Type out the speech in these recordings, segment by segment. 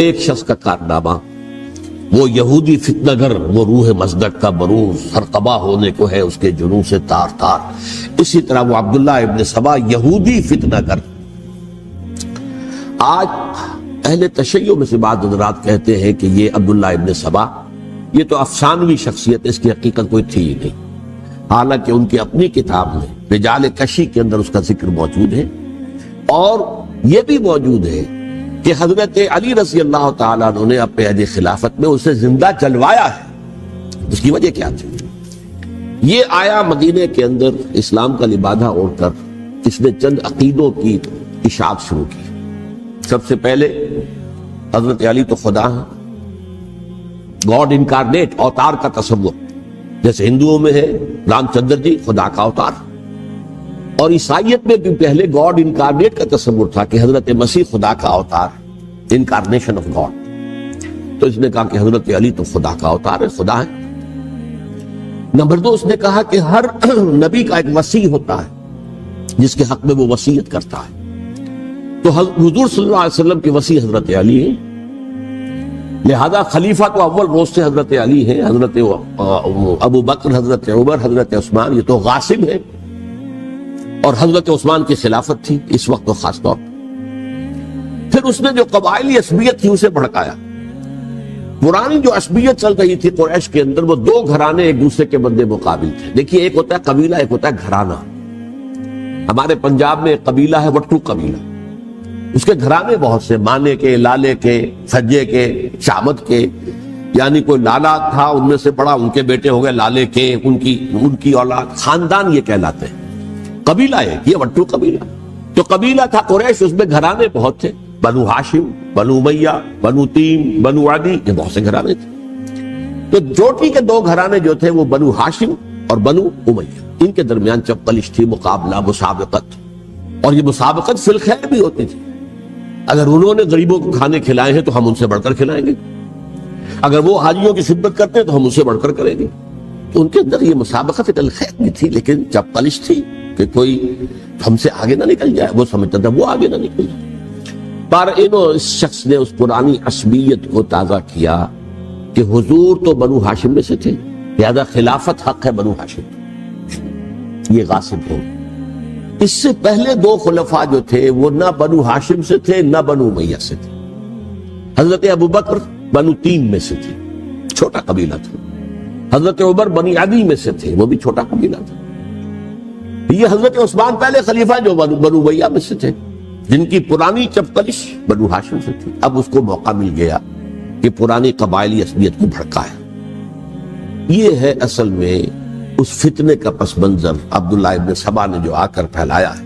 ایک شخص کا کارنامہ، وہ یہودی فتنہ گر، وہ روح مصدق کا بروز، ہر قبا ہونے کو ہے اس کے جنوں سے تار تار. اسی طرح وہ عبداللہ ابن سبا یہودی فتنہ گر. آج اہل تشیع میں سے بعض حضرات کہتے ہیں کہ یہ عبداللہ ابن سبا یہ تو افسانوی شخصیت، اس کی حقیقت کوئی تھی ہی نہیں، حالانکہ ان کی اپنی کتاب میں رجال کشی کے اندر اس کا ذکر موجود ہے. اور یہ بھی موجود ہے کہ حضرت علی رضی اللہ تعالیٰ عنہ نے اپنے عہد خلافت میں اسے زندہ جلوایا ہے. اس کی وجہ کیا تھی؟ یہ آیا مدینے کے اندر اسلام کا لبادہ اوڑھ کر اس نے چند عقیدوں کی اشاعت شروع کی. سب سے پہلے حضرت علی تو خدا ہیں، گاڈ انکارنیٹ، اوتار کا تصور، جیسے ہندوؤں میں ہے رام چندر جی خدا کا اوتار، اور عیسائیت میں بھی پہلے گاڈ انکارنیٹ کا تصور تھا کہ حضرت مسیح خدا کا اوتار، انکارنیشن آف گاڈ. تو اس نے کہا کہ حضرت علی تو خدا کا اوتار ہے، خدا ہے. نمبر 2، اس نے کہا کہ ہر نبی کا ایک وصی ہوتا ہے جس کے حق میں وہ وصیت کرتا ہے. تو حضور صلی اللہ علیہ وسلم کے وصی حضرت علی ہیں، لہذا خلیفہ تو اول روز سے حضرت علی ہیں. حضرت ابو بکر، حضرت عمر، حضرت عثمان یہ تو غاصب ہیں، اور حضرت عثمان کی خلافت تھی اس وقت تو خاص طور پر. پھر اس نے جو قبائلی عصبیت تھی اسے بھڑکایا. پرانی جو عصبیت چل رہی تھی قریش کے اندر، وہ دو گھرانے ایک دوسرے کے بدلے مقابل تھے. دیکھیے، ایک ہوتا ہے قبیلہ، ایک ہوتا ہے گھرانہ. ہمارے پنجاب میں ایک قبیلہ ہے وٹو قبیلہ، اس کے گھرانے بہت سے، مانے کے، لالے کے، سجے کے، شامت کے، یعنی کوئی لالا تھا ان میں سے بڑا، ان کے بیٹے ہو گئے لالے کے، ان کی اولاد، خاندان یہ کہلاتے ہیں. قبیلہ ہے یہ وٹو قبیلہ. تو قبیلہ تھا قریش، اس میں گھرانے بہت تھے، بنو ہاشم، بنو امیہ، بنو تیم، بنو عدی، یہ بہت سے گھرانے تھے. تو چوٹی کے دو گھرانے جو تھے وہ بنو ہاشم اور بنو امیہ، ان کے درمیان چپقلش تھی، مقابلہ، مسابقت. اور یہ مسابقت فی الخیر بھی ہوتی تھی. اگر انہوں نے غریبوں کو کھانے کھلائے ہیں تو ہم ان سے بڑھ کر کھلائیں گے، اگر وہ حاجیوں کی خدمت کرتے ہیں تو ہم ان سے بڑھ کر کریں گے. تو ان کے اندر یہ مسابقت فی الخیر بھی تھی، لیکن چپقلش تھی کہ کوئی ہم سے آگے نہ نکل جائے. وہ سمجھتا تھا وہ آگے نہ نکل جائے. پر اس شخص نے اس پرانی عصبیت کو تازہ کیا کہ حضور تو بنو ہاشم میں سے تھے، لہذا خلافت حق ہے بنو ہاشم، یہ غاصب ہو. اس سے پہلے دو خلفاء جو تھے وہ نہ بنو ہاشم سے تھے نہ بنو امیہ سے تھے. حضرت ابو بکر بنو تیم میں سے تھے، چھوٹا قبیلہ تھا. حضرت عمر بنی عدی میں سے تھے، وہ بھی چھوٹا قبیلہ تھا. یہ حضرت عثمان پہلے خلیفہ جو بنو امیہ میں سے تھے، جن کی پرانی چپقلش بنو ہاشم سے تھی. اب اس کو موقع مل گیا کہ پرانی قبائلی عصبیت کو بھڑکائے. یہ ہے اصل میں اس فتنے کا پس منظر عبداللہ ابن سبا نے جو آ کر پھیلایا ہے.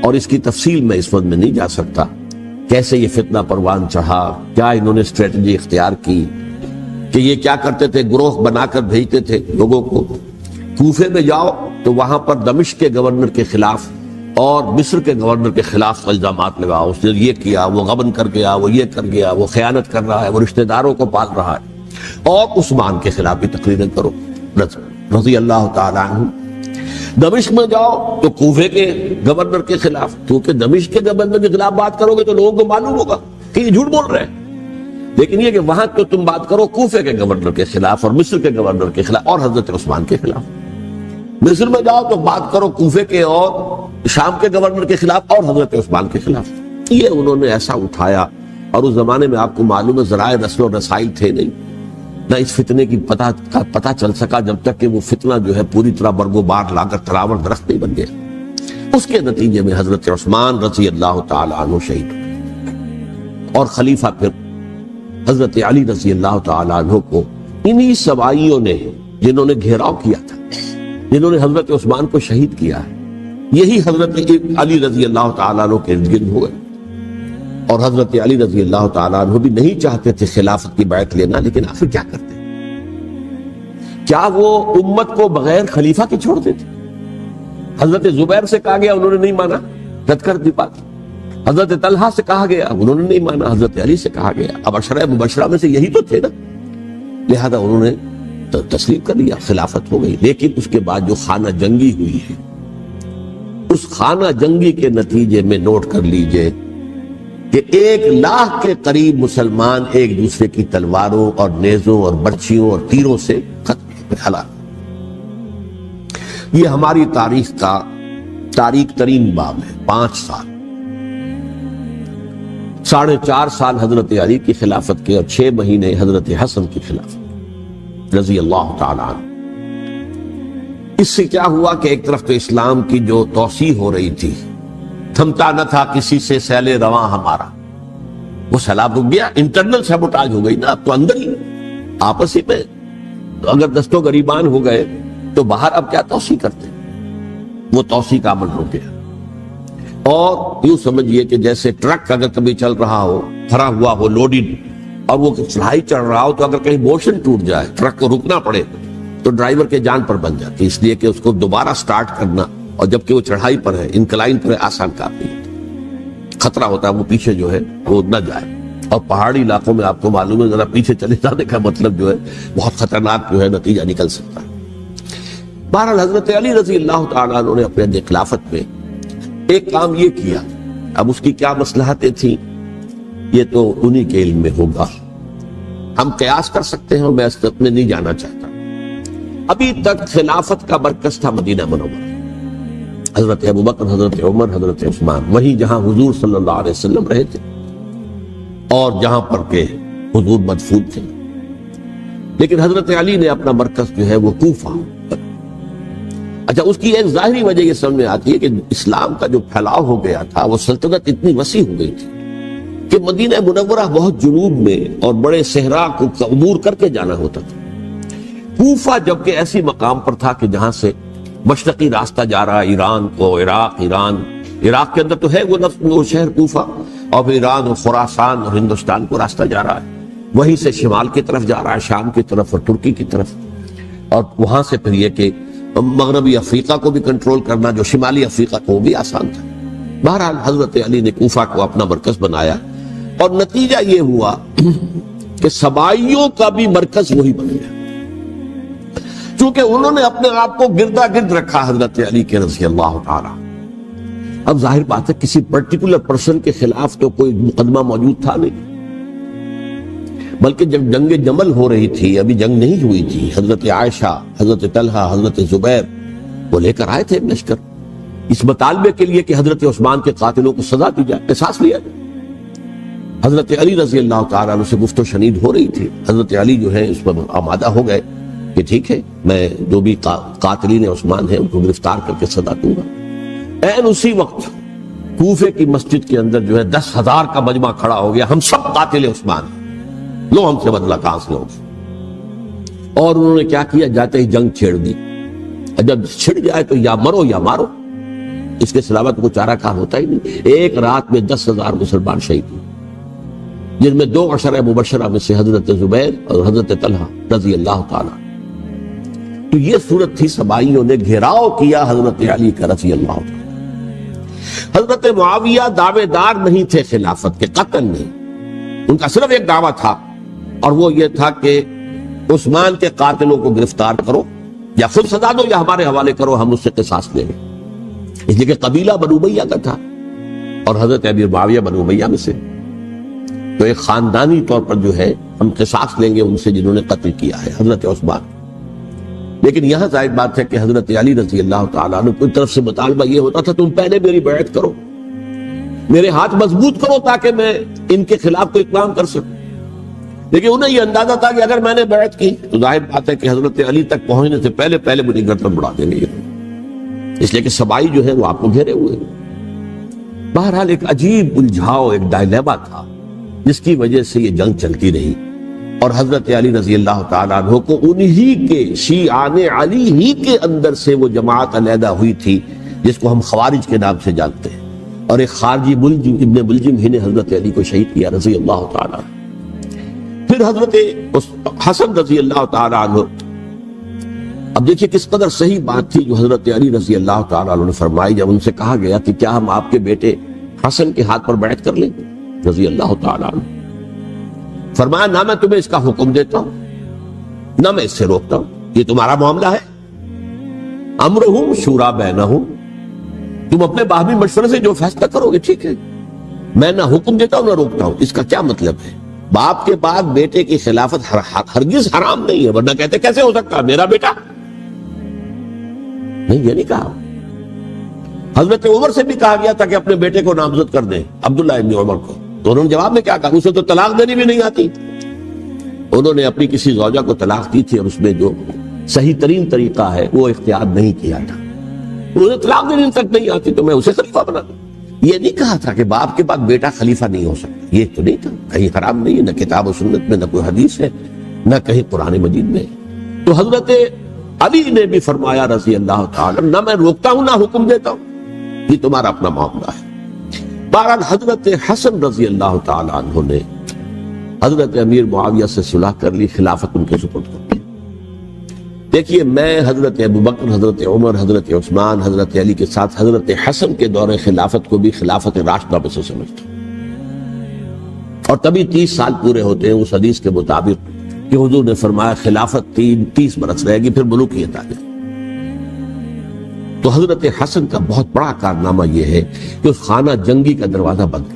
اور اس کی تفصیل میں اس وقت میں نہیں جا سکتا، کیسے یہ فتنہ پروان چڑھا، کیا انہوں نے اسٹریٹجی اختیار کی. کہ یہ کیا کرتے تھے، گروہ بنا کر بھیجتے تھے لوگوں کو. کوفے میں جاؤ تو وہاں پر دمشق کے گورنر کے خلاف اور مصر کے گورنر کے خلاف الزامات لگاؤ، اس نے یہ کیا، وہ غبن کر گیا، وہ یہ کر گیا، وہ خیانت کر رہا ہے، وہ رشتہ داروں کو پال رہا ہے. اور عثمان کے خلاف بھی تقریریں کرو رضی اللہ تعالیٰ عنہ. دمشق میں جاؤ تو کوفے کے گورنر کے خلاف، کیونکہ دمشق کے گورنر کے خلاف بات کرو گے تو لوگوں کو معلوم ہوگا کہ یہ جھوٹ بول رہے ہیں. لیکن یہ کہ وہاں تو تم بات کرو کوفے کے گورنر کے خلاف اور مصر کے گورنر کے خلاف اور حضرت عثمان کے خلاف. مصر میں جاؤ تو بات کرو کوفے کے اور شام کے گورنر کے خلاف اور حضرت عثمان کے خلاف. یہ انہوں نے ایسا اٹھایا. اور اس زمانے میں آپ کو معلوم ہے ذرائع رسل و رسائل تھے نہیں، نہ اس فتنے کی پتہ چل سکا جب تک کہ وہ فتنہ جو ہے پوری طرح برگو بار لا کر تراور درخت نہیں بن گیا. اس کے نتیجے میں حضرت عثمان رضی اللہ تعالیٰ عنہ شہید ہوئے، اور خلیفہ پھر حضرت علی رضی اللہ تعالیٰ عنہ کو انہی سوائیوں نے، جنہوں نے گھیراؤ کیا تھا، جنہوں نے حضرت عثمان کو شہید کیا ہے، یہی حضرت علی رضی اللہ تعالیٰ عنہ کے ارد گرد ہوئے. اور حضرت علی رضی اللہ تعالیٰ عنہ بھی نہیں چاہتے تھے خلافت کی بیعت لینا، لیکن آخر کیا کرتے؟ کیا وہ امت کو بغیر خلیفہ کے چھوڑ دیتے؟ حضرت زبیر سے کہا گیا، انہوں نے نہیں مانا، رد کر دی بات. حضرت طلحہ سے کہا گیا، انہوں نے نہیں مانا. حضرت علی سے کہا گیا، اب عشرہ مبشرہ میں سے یہی تو تھے نا، لہذا انہوں نے تسلیم کر لیا، خلافت ہو گئی. لیکن اس کے بعد جو خانہ جنگی ہوئی ہے، اس خانہ جنگی کے نتیجے میں نوٹ کر لیجئے کہ 1,00,000 کے قریب مسلمان ایک دوسرے کی تلواروں اور نیزوں اور برچھیوں اور تیروں سے ختم ہلاک۔ یہ ہماری تاریخ کا تاریخ ترین باب ہے۔ 5 سال، 4.5 سال حضرت علی کی خلافت کے اور 6 مہینے حضرت حسن کی خلافت رضی اللہ تعالیٰ عنہ۔ اس سے کیا ہوا کہ ایک طرف تو اسلام کی جو توسیع ہو رہی تھی، تھمتا نہ تھا کسی سے سیل رواں ہمارا، وہ سیلاب رک گیا، انٹرنل سیبوٹاج ہو گئی نا، اب تو اندر ہی آپس ہی میں اگر دستوں گریبان ہو گئے تو باہر اب کیا توسیع کرتے، وہ توسیع کا عمل رک گیا۔ اور یوں سمجھیے کہ جیسے ٹرک اگر کبھی چل رہا ہو، بھرا ہوا ہو، لوڈڈ، اور وہ چڑھائی چڑھ رہا ہو، تو اگر کہیں موشن ٹوٹ جائے، ٹرک کو رکنا پڑے، تو ڈرائیور کے جان پر بن جاتی، اس لیے کہ اس کو دوبارہ سٹارٹ کرنا، اور جبکہ وہ چڑھائی پر ہے، انکلائن پر ہے، آسان کام نہیں، خطرہ ہوتا ہے وہ پیچھے جو ہے وہ نہ جائے۔ اور پہاڑی علاقوں میں آپ کو معلوم ہے ذرا پیچھے چلے جانے کا مطلب جو ہے بہت خطرناک جو ہے نتیجہ نکل سکتا ہے۔ بہرحال حضرت علی رضی اللہ تعالیٰ عنہ نے اپنے خلافت میں ایک کام یہ کیا، اب اس کی کیا مصلحتیں تھیں یہ تو انہی کے علم میں ہوگا، ہم قیاس کر سکتے ہیں اور میں اس طرف میں نہیں جانا چاہتا۔ ابھی تک خلافت کا مرکز تھا مدینہ منورہ، حضرت ابوبکر، حضرت عمر، حضرت عثمان، وہی جہاں حضور صلی اللہ علیہ وسلم رہے تھے اور جہاں پر کہ حضور مدفون تھے۔ لیکن حضرت علی نے اپنا مرکز جو ہے وہ کوفہ۔ اچھا، اس کی ایک ظاہری وجہ یہ سمجھ میں آتی ہے کہ اسلام کا جو پھیلاؤ ہو گیا تھا، وہ سلطنت اتنی وسیع ہو گئی تھی کہ مدینہ منورہ بہت جنوب میں اور بڑے صحرا کو عبور کر کے جانا ہوتا تھا۔ کوفہ جبکہ ایسی مقام پر تھا کہ جہاں سے مشرقی راستہ جا رہا ہے ایران کو، عراق کے اندر تو ہے وہ شہر کوفہ، اور پھر ایران اور خراسان اور ہندوستان کو راستہ جا رہا ہے، وہیں سے شمال کی طرف جا رہا ہے، شام کی طرف اور ترکی کی طرف، اور وہاں سے پھر یہ کہ مغربی افریقہ کو بھی کنٹرول کرنا، جو شمالی افریقہ کو وہ بھی آسان تھا۔ بہرحال حضرت علی نے کوفہ کو اپنا مرکز بنایا، اور نتیجہ یہ ہوا کہ سبائیوں کا بھی مرکز وہی بن گیا، چونکہ انہوں نے اپنے آپ کو گردا گرد رکھا حضرت علی کے رضی اللہ تعالی۔ اب ظاہر بات ہے کسی پرٹیکولر پرسن کے خلاف تو کوئی مقدمہ موجود تھا نہیں، بلکہ جب جنگ جمل ہو رہی تھی، ابھی جنگ نہیں ہوئی تھی، حضرت عائشہ، حضرت طلحہ، حضرت زبیر وہ لے کر آئے تھے لشکر اس مطالبے کے لیے کہ حضرت عثمان کے قاتلوں کو سزا دی جائے، قصاص لیا جائے۔ حضرت علی رضی اللہ تعالیٰ عنہ سے گفت و شنید ہو رہی تھی، حضرت علی جو ہے اس پر آمادہ ہو گئے کہ ٹھیک ہے، میں جو بھی قاتلین عثمان ہیں ان کو گرفتار کر کے سزا دوں گا۔ این اسی وقت کوفے کی مسجد کے اندر جو ہے 10,000 کا مجمع کھڑا ہو گیا، ہم سب قاتل عثمان ہیں، لو ہم سے بدلہ کہاں سے ہوگا۔ اور انہوں نے کیا کیا، جاتے ہی جنگ چھیڑ دی، جب چھڑ جائے تو یا مرو یا مارو، اس کے سلاوت کو چارہ کار ہوتا ہی نہیں۔ ایک رات میں 10,000 مسلمان شہید ہوئے، جن میں 2 عشرہ مبشرہ میں سے حضرت زبیر اور حضرت طلحہ رضی اللہ تعالی۔ تو یہ صورت تھی، سبائیوں نے گھیراؤ کیا حضرت علی کا رضی اللہ تعالی۔ حضرت معاویہ دعوے دار نہیں تھے خلافت کے، قطعاً نہیں، ان کا صرف ایک دعویٰ تھا، اور وہ یہ تھا کہ عثمان کے قاتلوں کو گرفتار کرو، یا خود سزا دو یا ہمارے حوالے کرو، ہم اس سے قصاص لیں گے۔ اس لیے کہ قبیلہ بنو امیہ کا تھا، اور حضرت امیر معاویہ بنو امیہ میں سے، تو ایک خاندانی طور پر جو ہے ہم قصاص لیں گے ان سے جنہوں نے قتل کیا ہے حضرت عثمان۔ لیکن یہاں ظاہر بات ہے کہ حضرت علی رضی اللہ تعالیٰ عنہ کی طرف سے مطالبہ یہ ہوتا تھا، تم پہلے میری بیعت کرو، میرے ہاتھ مضبوط کرو تاکہ میں ان کے خلاف کوئی اقدام کر سکوں۔ لیکن انہیں یہ اندازہ تھا کہ اگر میں نے بیعت کی تو ظاہر بات ہے کہ حضرت علی تک پہنچنے سے پہلے مجھے گردن بڑھا دیں گے، اس لیے کہ سبائی جو ہے وہ آپ کو گھیرے ہوئے۔ بہرحال ایک عجیب الجھاؤ، ایک ڈائلیما تھا، جس کی وجہ سے یہ جنگ چلتی رہی، اور حضرت علی رضی اللہ تعالیٰ عنہ کو انہی کے شیعان علی ہی کے اندر سے وہ جماعت علیحدہ ہوئی تھی جس کو ہم خوارج کے نام سے جانتے ہیں، اور ایک خارجی ملجم ابن ملجم ہی نے حضرت علی کو شہید کیا رضی اللہ تعالیٰ عنہ۔ پھر حضرت حسن رضی اللہ تعالیٰ عنہ، اب دیکھیے کس قدر صحیح بات تھی جو حضرت علی رضی اللہ تعالیٰ عنہ نے فرمائی جب ان سے کہا گیا کہ کیا ہم آپ کے بیٹے حسن کے ہاتھ پر بیعت کر لیں رضی اللہ تعالیٰ عنہ۔ فرمایا نہ میں تمہیں اس کا حکم دیتا ہوں نہ میں اس سے روکتا ہوں، یہ تمہارا معاملہ ہے، امرہم شورا بینہم، تم اپنے باہمی مشورے سے جو فیصلہ کرو گے ٹھیک ہے، میں نہ حکم دیتا ہوں نہ روکتا ہوں. اس کا کیا مطلب ہے؟ باپ کے بعد بیٹے کی خلافت ہرگز حرام نہیں ہے، ورنہ کہتے کیسے ہو سکتا میرا بیٹا؟ نہیں، یہ نہیں کہا. حضرت عمر سے بھی کہا گیا تھا کہ اپنے بیٹے کو نامزد کر دیں، عبداللہ ابن عمر کو، تو انہوں نے جواب میں کیا کہا؟ اسے تو طلاق دینی بھی نہیں آتی. انہوں نے اپنی کسی زوجہ کو طلاق دی تھی اور اس میں جو صحیح ترین طریقہ ہے وہ اختیار نہیں کیا تھا. انہوں نے طلاق دینی تک نہیں آتی تو میں اسے خلیفہ بنا دوں. یہ نہیں کہا تھا کہ باپ کے بعد بیٹا خلیفہ نہیں ہو سکتا، یہ تو نہیں تھا. کہیں حرام نہیں ہے، نہ کتاب و سنت میں، نہ کوئی حدیث ہے، نہ کہیں قرآن مجید میں. تو حضرت علی نے بھی فرمایا رضی اللہ تعالی، نہ میں روکتا ہوں نہ حکم دیتا ہوں، یہ تمہارا اپنا معاملہ ہے. بہرحال حضرت حسن رضی اللہ تعالی عنہ نے حضرت امیر معاویہ سے صلح کر لی، خلافت ان کے سپرد کر دی. دیکھیے، میں حضرت ابوبکر، حضرت عمر، حضرت عثمان، حضرت علی کے ساتھ حضرت حسن کے دور خلافت کو بھی خلافت راشدہ میں سے سمجھتا ہوں. اور تبھی 30 سال پورے ہوتے ہیں اس حدیث کے مطابق کہ حضور نے فرمایا خلافت 30 برس رہے گی، پھر ملوکیت آ جائے. تو حضرت حسن کا بہت بڑا کارنامہ یہ ہے کہ اس خانہ جنگی کا دروازہ بند کر،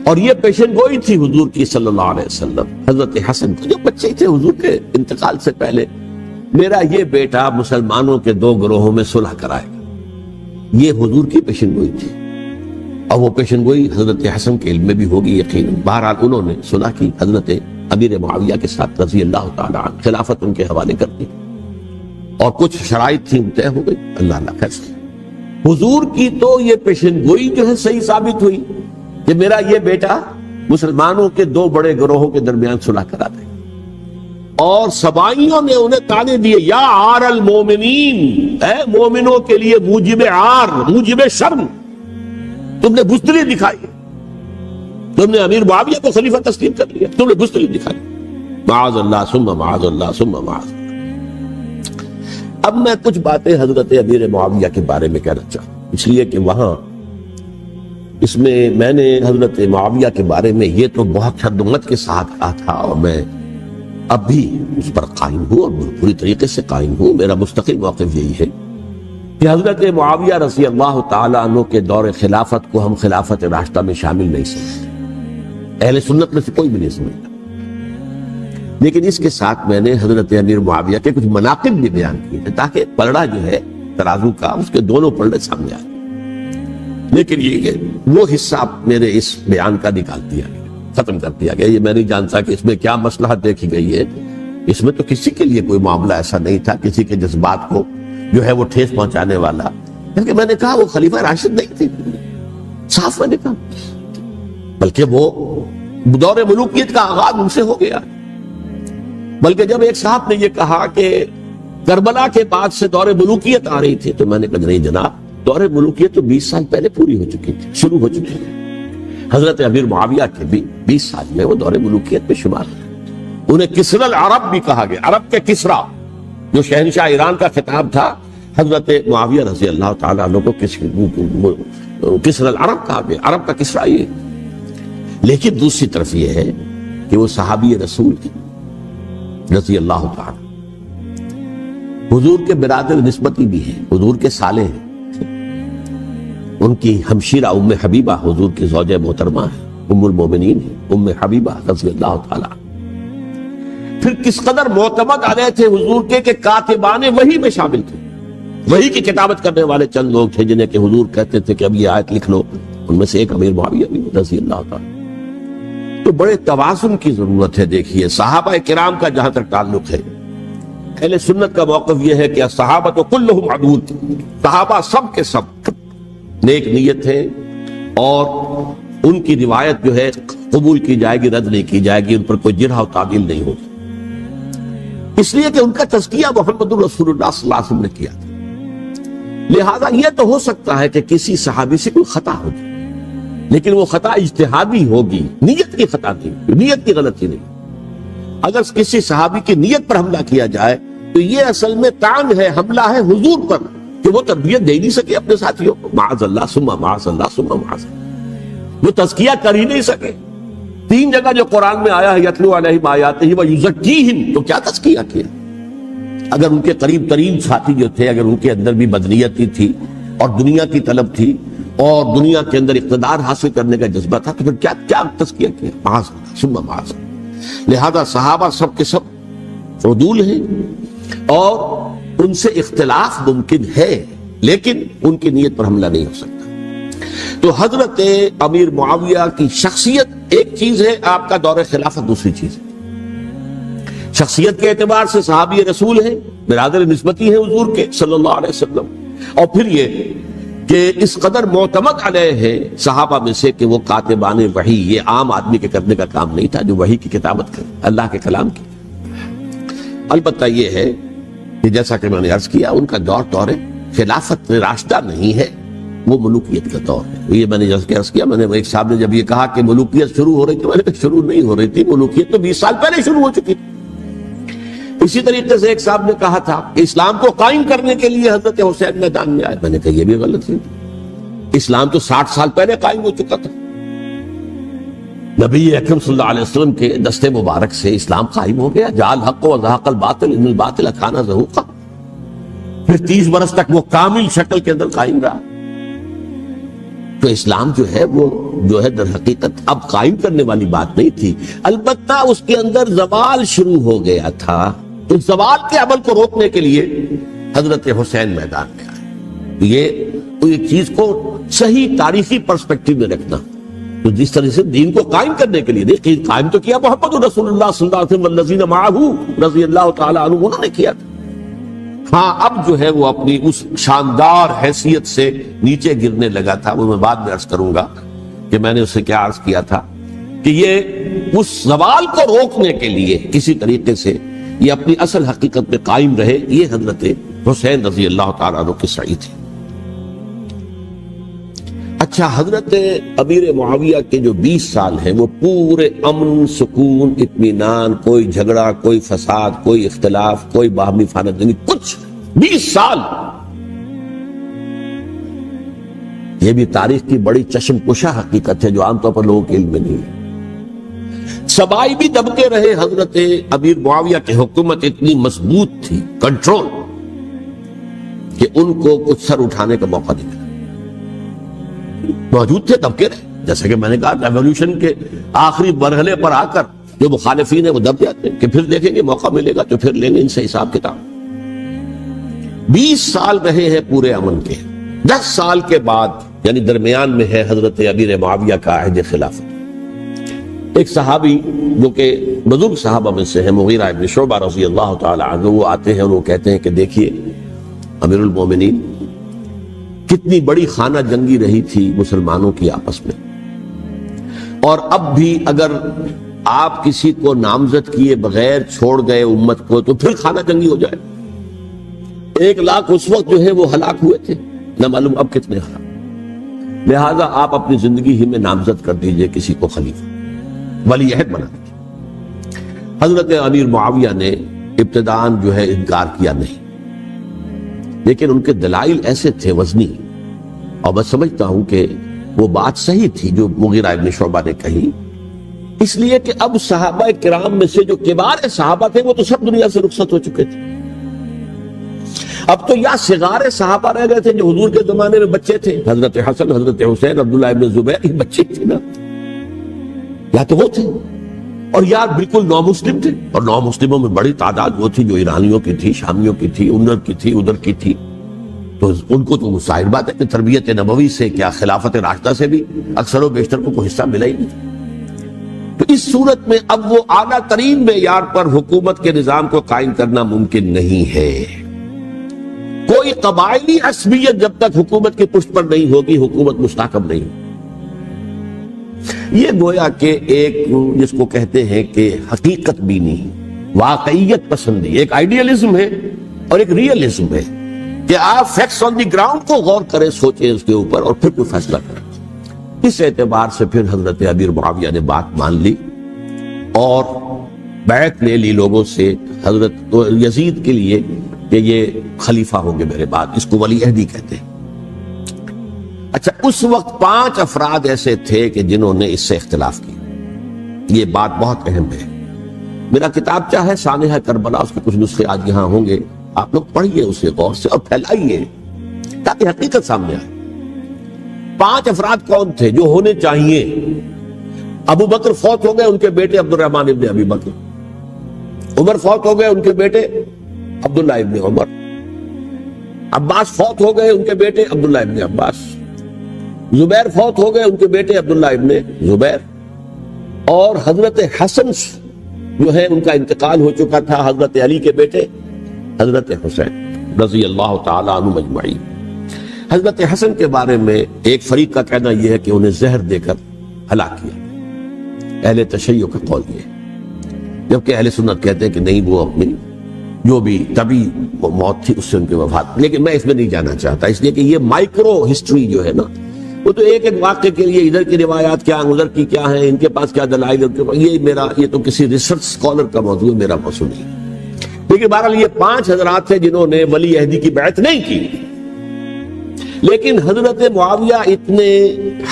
اور یہ پیشن گوئی تھی حضور کی صلی اللہ علیہ وسلم. حضرت حسن کو جو بچے تھے حضور کے انتقال سے پہلے، میرا یہ بیٹا مسلمانوں کے 2 گروہوں میں صلح کرائے گا، یہ حضور کی پیشن گوئی تھی. اور وہ پیشن گوئی حضرت حسن کے علم میں بھی ہوگی یقیناً. بہرحال انہوں نے صلح کی حضرت امیر معاویہ کے ساتھ رضی اللہ تعالی عنہ، خلافت ان کے حوالے کر دی، اور کچھ شرائط تھی طے ہو گئی. اللہ خیر سے حضور کی تو یہ پیشن گوئی جو ہے صحیح ثابت ہوئی کہ میرا یہ بیٹا مسلمانوں کے 2 بڑے گروہوں کے درمیان صلح کرا دے. اور سبائیوں نے انہیں تانے دیے، یا عار المومنین، اے مومنوں کے لیے موجب عار، موجب شرم تم نے بزدلی دکھائی، تم نے امیر معاویہ کو خلیفہ تسلیم کر لیا، تم نے بزدلی دکھائی. معاذ اللہ ثم معاذ اللہ ثم معاذ. اب میں کچھ باتیں حضرت امیر معاویہ کے بارے میں کہنا چاہوں، اس لیے کہ وہاں اس میں میں نے حضرت معاویہ کے بارے میں یہ تو بہت شدت کے ساتھ کہا تھا، اور میں اب بھی اس پر قائم ہوں اور پوری طریقے سے قائم ہوں. میرا مستقل موقف یہی ہے کہ حضرت معاویہ رضی اللہ تعالیٰ عنہ کے دور خلافت کو ہم خلافت راشدہ میں شامل نہیں سمجھتے، اہل سنت میں سے کوئی بھی نہیں سمجھتا. لیکن اس کے ساتھ میں نے حضرت امیر معاویہ کے کچھ مناقب بھی بیان کیے ہیں تاکہ پلڑا جو ہے ترازو کا، اس کے دونوں پلڑے سامنے آئے. لیکن یہ کہ وہ حصہ میرے اس بیان کا نکال دیا گیا، ختم کر دیا گیا. یہ میں نہیں جانتا کہ اس میں کیا مصلحت دیکھی گئی ہے. اس میں تو کسی کے لیے کوئی معاملہ ایسا نہیں تھا، کسی کے جذبات کو جو ہے وہ ٹھیس پہنچانے والا. بلکہ میں نے کہا وہ خلیفہ راشد نہیں تھے، صاف میں نے کہا، بلکہ وہ دور ملوکیت کا آغاز ان سے ہو گیا. بلکہ جب ایک صاحب نے یہ کہا کہ کربلا کے بعد سے دور ملوکیت آ رہی تھی، تو میں نے کہا نہیں جناب، دور ملوکیت تو 20 سال پہلے پوری ہو چکی تھی، شروع ہو چکی تھی. حضرت امیر معاویہ کے بھی 20 سال میں وہ دور ملوکیت میں شمار ہے. انہیں کسری العرب بھی کہا گیا، عرب کے کسرا جو شہنشاہ ایران کا خطاب تھا، حضرت معاویہ رضی اللہ تعالیٰ عنہ کو کسری العرب کہا گیا، عرب کا کسرا یہ. لیکن دوسری طرف یہ ہے کہ وہ صحابی رسول تھے رضی اللہ تعالیٰ، حضور کے برادر نسبتی بھی ہیں، حضور کے سالے ہیں. ان کی ہمشیرہ ام حبیبہ حضور کی زوجہ محترمہ ہے، ام المومنین ہے، ام حبیبہ رضی اللہ تعالیٰ. پھر کس قدر معتمد علیہ تھے حضور کے کہ کاتبان وحی میں شامل تھے، وحی کی کتابت کرنے والے چند لوگ تھے جنہیں کہ حضور کہتے تھے کہ اب یہ آیت لکھ لو. ان میں سے ایک امیر معاویہ بھی رضی اللہ تعالیٰ. تو بڑے توازن کی ضرورت ہے. دیکھیے صحابہ کرام کا جہاں تک تعلق ہے، اہل سنت کا موقف یہ ہے کہ صحابہ کلہم عدول، صحابہ سب کے سب نیک نیت ہے، اور ان کی روایت جو ہے قبول کی جائے گی، رد نہیں کی جائے گی، ان پر کوئی جرح و تعدیل نہیں ہوگی. اس لیے کہ ان کا تزکیہ محمد رسول اللہ صلی اللہ علیہ وسلم نے کیا تھا. لہذا یہ تو ہو سکتا ہے کہ کسی صحابی سے کوئی خطا ہو جائے، لیکن وہ خطا اجتہادی ہوگی، نیت کی خطا نہیں، نیت کی غلطی نہیں. اگر کسی صحابی کی نیت پر حملہ کیا جائے تو یہ اصل میں طعن ہے، حملہ ہے حضور پر کہ وہ تربیت دے نہیں سکے اپنے ساتھیوں کو. معاذ اللہ ثم معاذ اللہ ثم معاذ اللہ، وہ تزکیہ کر ہی نہیں سکے. 3 جگہ جو قرآن میں آیا ہے یتلو علیہم آیاتہ ویزکیہم، تو کیا تزکیہ کیا؟ اگر ان کے قریب ترین ساتھی جو تھے، اگر ان کے اندر بھی بدنیتی تھی اور دنیا کی طلب تھی، اور دنیا کے اندر اقتدار حاصل کرنے کا جذبہ تھا، تو پھر کیا کیا تزکیہ کیا؟ معاذ اللہ ثم معاذ اللہ۔ لہذا صحابہ سب کے سب عدول ہیں اور ان سے اختلاف ممکن ہے، لیکن ان کی نیت پر حملہ نہیں ہو سکتا۔ تو حضرت امیر معاویہ کی شخصیت ایک چیز ہے، آپ کا دور خلافت دوسری چیز ہے۔ شخصیت کے اعتبار سے صحابی رسول ہیں، برادر نسبتی ہیں حضور کے صلی اللہ علیہ وسلم، اور پھر یہ کہ اس قدر معتمد علیہ ہے صحابہ میں سے کہ وہ کاتبان وحی، یہ عام آدمی کے کرنے کا کام نہیں تھا جو وحی کی کتابت کرے، اللہ کے کلام کی۔ البتہ یہ ہے کہ جیسا کہ میں نے عرض کیا، ان کا دور خلافت راشدہ نہیں ہے، وہ ملوکیت کا دور ہے۔ یہ میں نے جیسا کہ عرض کیا، میں نے ایک صاحب نے جب یہ کہا کہ ملوکیت شروع ہو رہی تھی، میں نے کہا شروع نہیں ہو رہی تھی، ملوکیت تو 20 سال پہلے شروع ہو چکی تھی۔ اسی طریقے سے ایک صاحب نے کہا تھا کہ اسلام کو قائم کرنے کے لیے حضرت حسین میدان میں آئے، میں نے کہا یہ بھی غلط ہے، اسلام تو 60 سال پہلے قائم ہو چکا تھا۔ نبی اکرم صلی اللہ علیہ وسلم کے دستے مبارک سے اسلام قائم ہو گیا، جاء الحق وزهق الباطل ان الباطل کان زهوقا، پھر 30 برس تک وہ کامل شکل کے اندر قائم رہا۔ تو اسلام جو ہے وہ در حقیقت اب قائم کرنے والی بات نہیں تھی، البتہ اس کے اندر زوال شروع ہو گیا تھا۔ تو زوال کے عمل کو روکنے کے لیے حضرت حسین میدان میں آئے۔ یہ ایک چیز کو صحیح تاریخی پرسپیکٹو میں رکھنا، تو جس طرح سے دین کو قائم کرنے کے لیے دیکھیں، قائم تو کیا محمد رسول اللہ صلی اللہ علیہ وسلم والذین معہ رضی اللہ تعالی عنہ، انہوں نے کیا تھا۔ ہاں اب جو ہے وہ اپنی اس شاندار حیثیت سے نیچے گرنے لگا تھا، وہ میں بعد میں عرض کروں گا کہ میں نے اسے کیا عرض کیا تھا کہ یہ اس زوال کو روکنے کے لیے کسی طریقے سے یہ اپنی اصل حقیقت میں قائم رہے۔ یہ حضرت حسین رضی اللہ تعالیٰ عنہ کی سعی تھی۔ اچھا، حضرت امیر معاویہ کے جو 20 سال ہیں وہ پورے امن، سکون، اطمینان، کوئی جھگڑا، کوئی فساد، کوئی اختلاف، کوئی باہمی فانت جنگی، کچھ 20 سال۔ یہ بھی تاریخ کی بڑی چشم کشا حقیقت ہے جو عام طور پر لوگوں کے علم میں نہیں ہے۔ سبائی بھی دبتے رہے، حضرت امیر معاویہ کی حکومت اتنی مضبوط تھی، کنٹرول، کہ ان کو کچھ سر اٹھانے کا موقع نہیں ملا۔ موجود تھے، دبکے رہے، جیسے کہ میں نے کہا ریولوشن کے آخری مرحلے پر آ کر جو مخالفین ہیں وہ دب جاتے ہیں کہ پھر دیکھیں گے موقع ملے گا تو پھر لیں گے ان سے حساب کتاب۔ 20 سال رہے ہیں پورے امن کے۔ 10 سال کے بعد یعنی درمیان میں ہے حضرت امیر معاویہ کا عہد خلافت۔ ایک صحابی جو کہ بزرگ صحابہ میں سے ہیں، مغیرہ ابن شعبہ رضی اللہ تعالی عنہ، وہ آتے ہیں اور وہ کہتے ہیں کہ دیکھیے امیر المومنین، کتنی بڑی خانہ جنگی رہی تھی مسلمانوں کی آپس میں، اور اب بھی اگر آپ کسی کو نامزد کیے بغیر چھوڑ گئے امت کو تو پھر خانہ جنگی ہو جائے۔ 1 لاکھ اس وقت جو ہے وہ ہلاک ہوئے تھے، نہ معلوم اب کتنے ہلاک۔ لہذا آپ اپنی زندگی ہی میں نامزد کر دیجئے کسی کو خلیفہ، ولی عہد بنا دیجئے۔ حضرت امیر معاویہ نے ابتداءً جو ہے انکار کیا نہیں، لیکن ان کے دلائل ایسے تھے وزنی، اور میں سمجھتا ہوں کہ وہ بات صحیح تھی جو مغیرہ ابن شعبہ نے کہی، اس لیے کہ اب صحابہ کرام میں سے جو کبار صحابہ تھے وہ تو سب دنیا سے رخصت ہو چکے تھے۔ اب تو یا صغار صحابہ رہ گئے تھے جو حضور کے زمانے میں بچے تھے، حضرت حسن، حضرت حسین، عبداللہ ابن زبیر، یہ بچے تھے نا، یا تو وہ تھے، اور یا بالکل نو مسلم تھے، اور نو مسلموں میں بڑی تعداد وہ تھی جو ایرانیوں کی تھی، شامیوں کی تھی، ادھر کی تھی، ادھر کی تھی۔ تو ان کو تو ظاہر بات ہے کہ تربیت نبوی سے کیا خلافت راشدہ سے بھی اکثر و بیشتر کو کوئی حصہ ملا ہی نہیں۔ تو اس صورت میں اب وہ اعلیٰ ترین معیار پر حکومت کے نظام کو قائم کرنا ممکن نہیں ہے۔ کوئی قبائلی عصبیت جب تک حکومت کی پشت پر نہیں ہوگی، حکومت مستحکم نہیں ہوگی۔ یہ گویا کہ ایک جس کو کہتے ہیں کہ حقیقت بینی، واقعیت پسندی، ایک آئیڈیالزم ہے اور ایک ریئلزم ہے کہ آپ فیکٹس آن دی گراؤنڈ کو غور کریں، سوچیں اس کے اوپر اور پھر کوئی فیصلہ کریں۔ اس اعتبار سے پھر حضرت امیر معاویہ نے بات مان لی اور بیعت لے لی لوگوں سے حضرت یزید کے لیے کہ یہ خلیفہ ہوں گے میرے بعد، اس کو ولی عہدی کہتے ہیں۔ اچھا، اس وقت 5 افراد ایسے تھے کہ جنہوں نے اس سے اختلاف کیا۔ یہ بات بہت اہم ہے۔ میرا کتابچہ ہے سانحہ کربلا، اس کے کچھ نسخے آج یہاں ہوں گے، آپ لوگ پڑھیے اسے غور سے اور پھیلائیے تاکہ حقیقت سامنے آئے۔ 5 افراد کون تھے جو ہونے چاہیے؟ ابو بکر فوت ہو گئے، ان کے بیٹے عبد الرحمن ابن ابی بکر، عمر فوت ہو گئے، ان کے بیٹے عبداللہ ابن عمر، عباس فوت ہو گئے، ان کے بیٹے عبداللہ ابن عباس، زبیر فوت ہو گئے، ان کے بیٹے عبداللہ ابن زبیر، اور حضرت حسن جو ہے ان کا انتقال ہو چکا تھا، حضرت علی کے بیٹے حضرت حسین رضی اللہ تعالی عنہ اجمعین۔ حضرت حسن کے بارے میں ایک فریق کا کہنا یہ ہے کہ انہیں زہر دے کر ہلاک کیا، اہل تشیع کا قول یہ ہے، جبکہ اہل سنت کہتے ہیں کہ نہیں، وہ اپنی جو بھی طبی موت تھی اس سے ان کی وفات۔ لیکن میں اس میں نہیں جانا چاہتا، اس لیے کہ یہ مائکرو ہسٹری جو ہے نا، وہ تو ایک ایک واقعے کے لیے ادھر کی روایات کیا، ادھر کی کیا ہیں، ان کے پاس کیا دلائل، یہ تو کسی ریسرچ اسکالر کا موضوع ہے، میرا موضوع نہیں۔ لیکن بہرحال یہ 5 حضرات تھے جنہوں نے ولی عہدی کی بیعت نہیں کی، لیکن حضرت معاویہ اتنے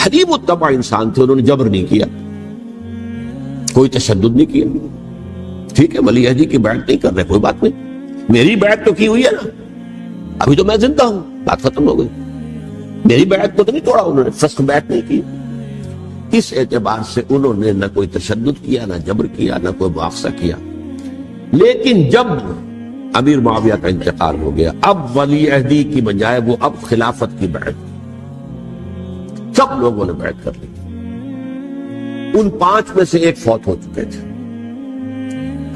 حلیم الطبع انسان تھے، انہوں نے جبر نہیں کیا، کوئی تشدد نہیں کیا۔ ٹھیک ہے، ولی عہدی کی بیعت نہیں کر رہے، کوئی بات نہیں، میری بیعت تو کی ہوئی ہے نا، ابھی تو میں زندہ ہوں، بات ختم ہو گئی، میری بیعت کو تو نہیں توڑا انہوں نے، فسخ بیعت نہیں کی۔ اس اعتبار سے انہوں نے نہ کوئی تشدد کیا، نہ جبر کیا، نہ کوئی مواخذہ کیا۔ لیکن جب امیر معاویہ کا انتقال ہو گیا، اب ولی عہدی کی بجائے وہ اب خلافت کی بیعت، سب لوگوں نے بیعت کر لی۔ ان 5 میں سے ایک فوت ہو چکے تھے،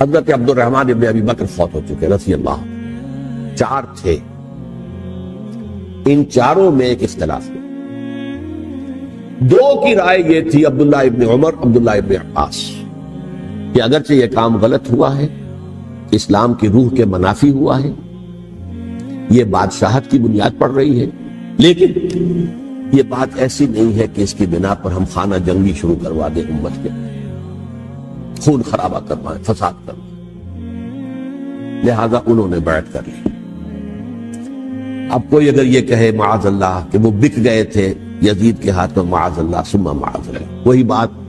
حضرت عبد الرحمن ابن ابی بکر فوت ہو چکے رضی اللہ، 4 تھے، ان 4 میں ایک اختلاف ہے۔ 2 کی رائے یہ تھی، عبداللہ ابن عمر، عبداللہ ابن عباس، کہ اگرچہ یہ کام غلط ہوا ہے، اسلام کی روح کے منافی ہوا ہے، یہ بادشاہت کی بنیاد پڑ رہی ہے، لیکن یہ بات ایسی نہیں ہے کہ اس کی بنا پر ہم خانہ جنگی شروع کروا دیں، امت کے خون خرابہ کروائیں، فساد کروائیں۔ لہذا انہوں نے بیعت کر لی۔ اب کوئی اگر یہ کہے معاذ اللہ کہ وہ بک گئے تھے یزید کے ہاتھ میں، معاذ اللہ ثم معاذ اللہ، وہی بات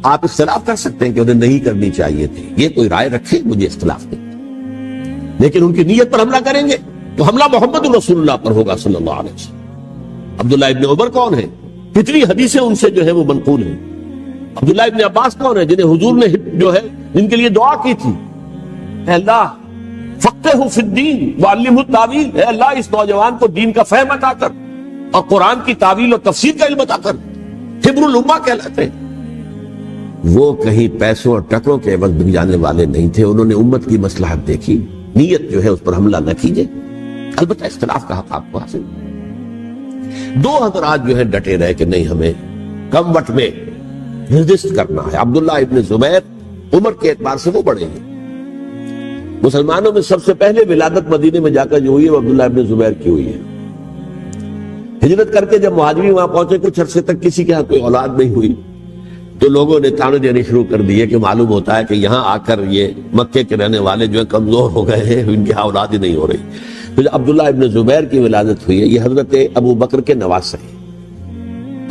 آپ اختلاف کر سکتے ہیں کہ انہیں نہیں کرنی چاہیے تھی، یہ کوئی رائے رکھے، مجھے اختلاف نہیں، لیکن ان کی نیت پر حملہ کریں گے تو حملہ محمد رسول اللہ پر ہوگا صلی اللہ علیہ وسلم۔ عبداللہ ابن عمر کون ہے؟ کتنی حدیثیں ان سے جو ہے وہ منقول ہیں۔ عبداللہ ابن عباس کون ہے؟ جنہیں حضور نے جو ہے جن کے لیے دعا کی تھی، اے اللہ فقہہ فی الدین وعلمہ التاویل، اے اللہ اس نوجوان کو دین کا فہم عطا کر اور قرآن کی تعویل اور تفسیر کا علم عطا کر، حبر الامہ کہلاتے ہیں۔ وہ کہیں پیسوں اور ٹکروں کے عوض بک جانے والے نہیں تھے، انہوں نے امت کی مصلحت دیکھی، نیت جو ہے اس پر حملہ نہ کیجئے، البتہ اختلاف کا حق آپ کو حاصل۔ 2 حضرات جو ہے ڈٹے رہے کہ نہیں، ہمیں کم وقت میں ریزسٹ کرنا ہے۔ عبداللہ ابن زبیر عمر کے اعتبار سے وہ بڑے ہیں، مسلمانوں میں سب سے پہلے ولادت مدینے میں جا کر جو ہوئی ہے وہ عبداللہ ابن زبیر کی ہوئی ہے۔ ہجرت کر کے جب مہاجرین وہاں پہنچے، کچھ عرصے تک کسی کے ہاں کوئی اولاد نہیں ہوئی، تو لوگوں نے تانے دینے شروع کر دیے کہ معلوم ہوتا ہے کہ یہاں آ کر یہ مکے کے رہنے والے جو ہے کمزور ہو گئے ہیں، ان کی اولاد ہی نہیں ہو رہی۔ پھر عبداللہ ابن زبیر کی ولادت ہوئی ہے، یہ حضرت ابو بکر کے نواسے ہیں،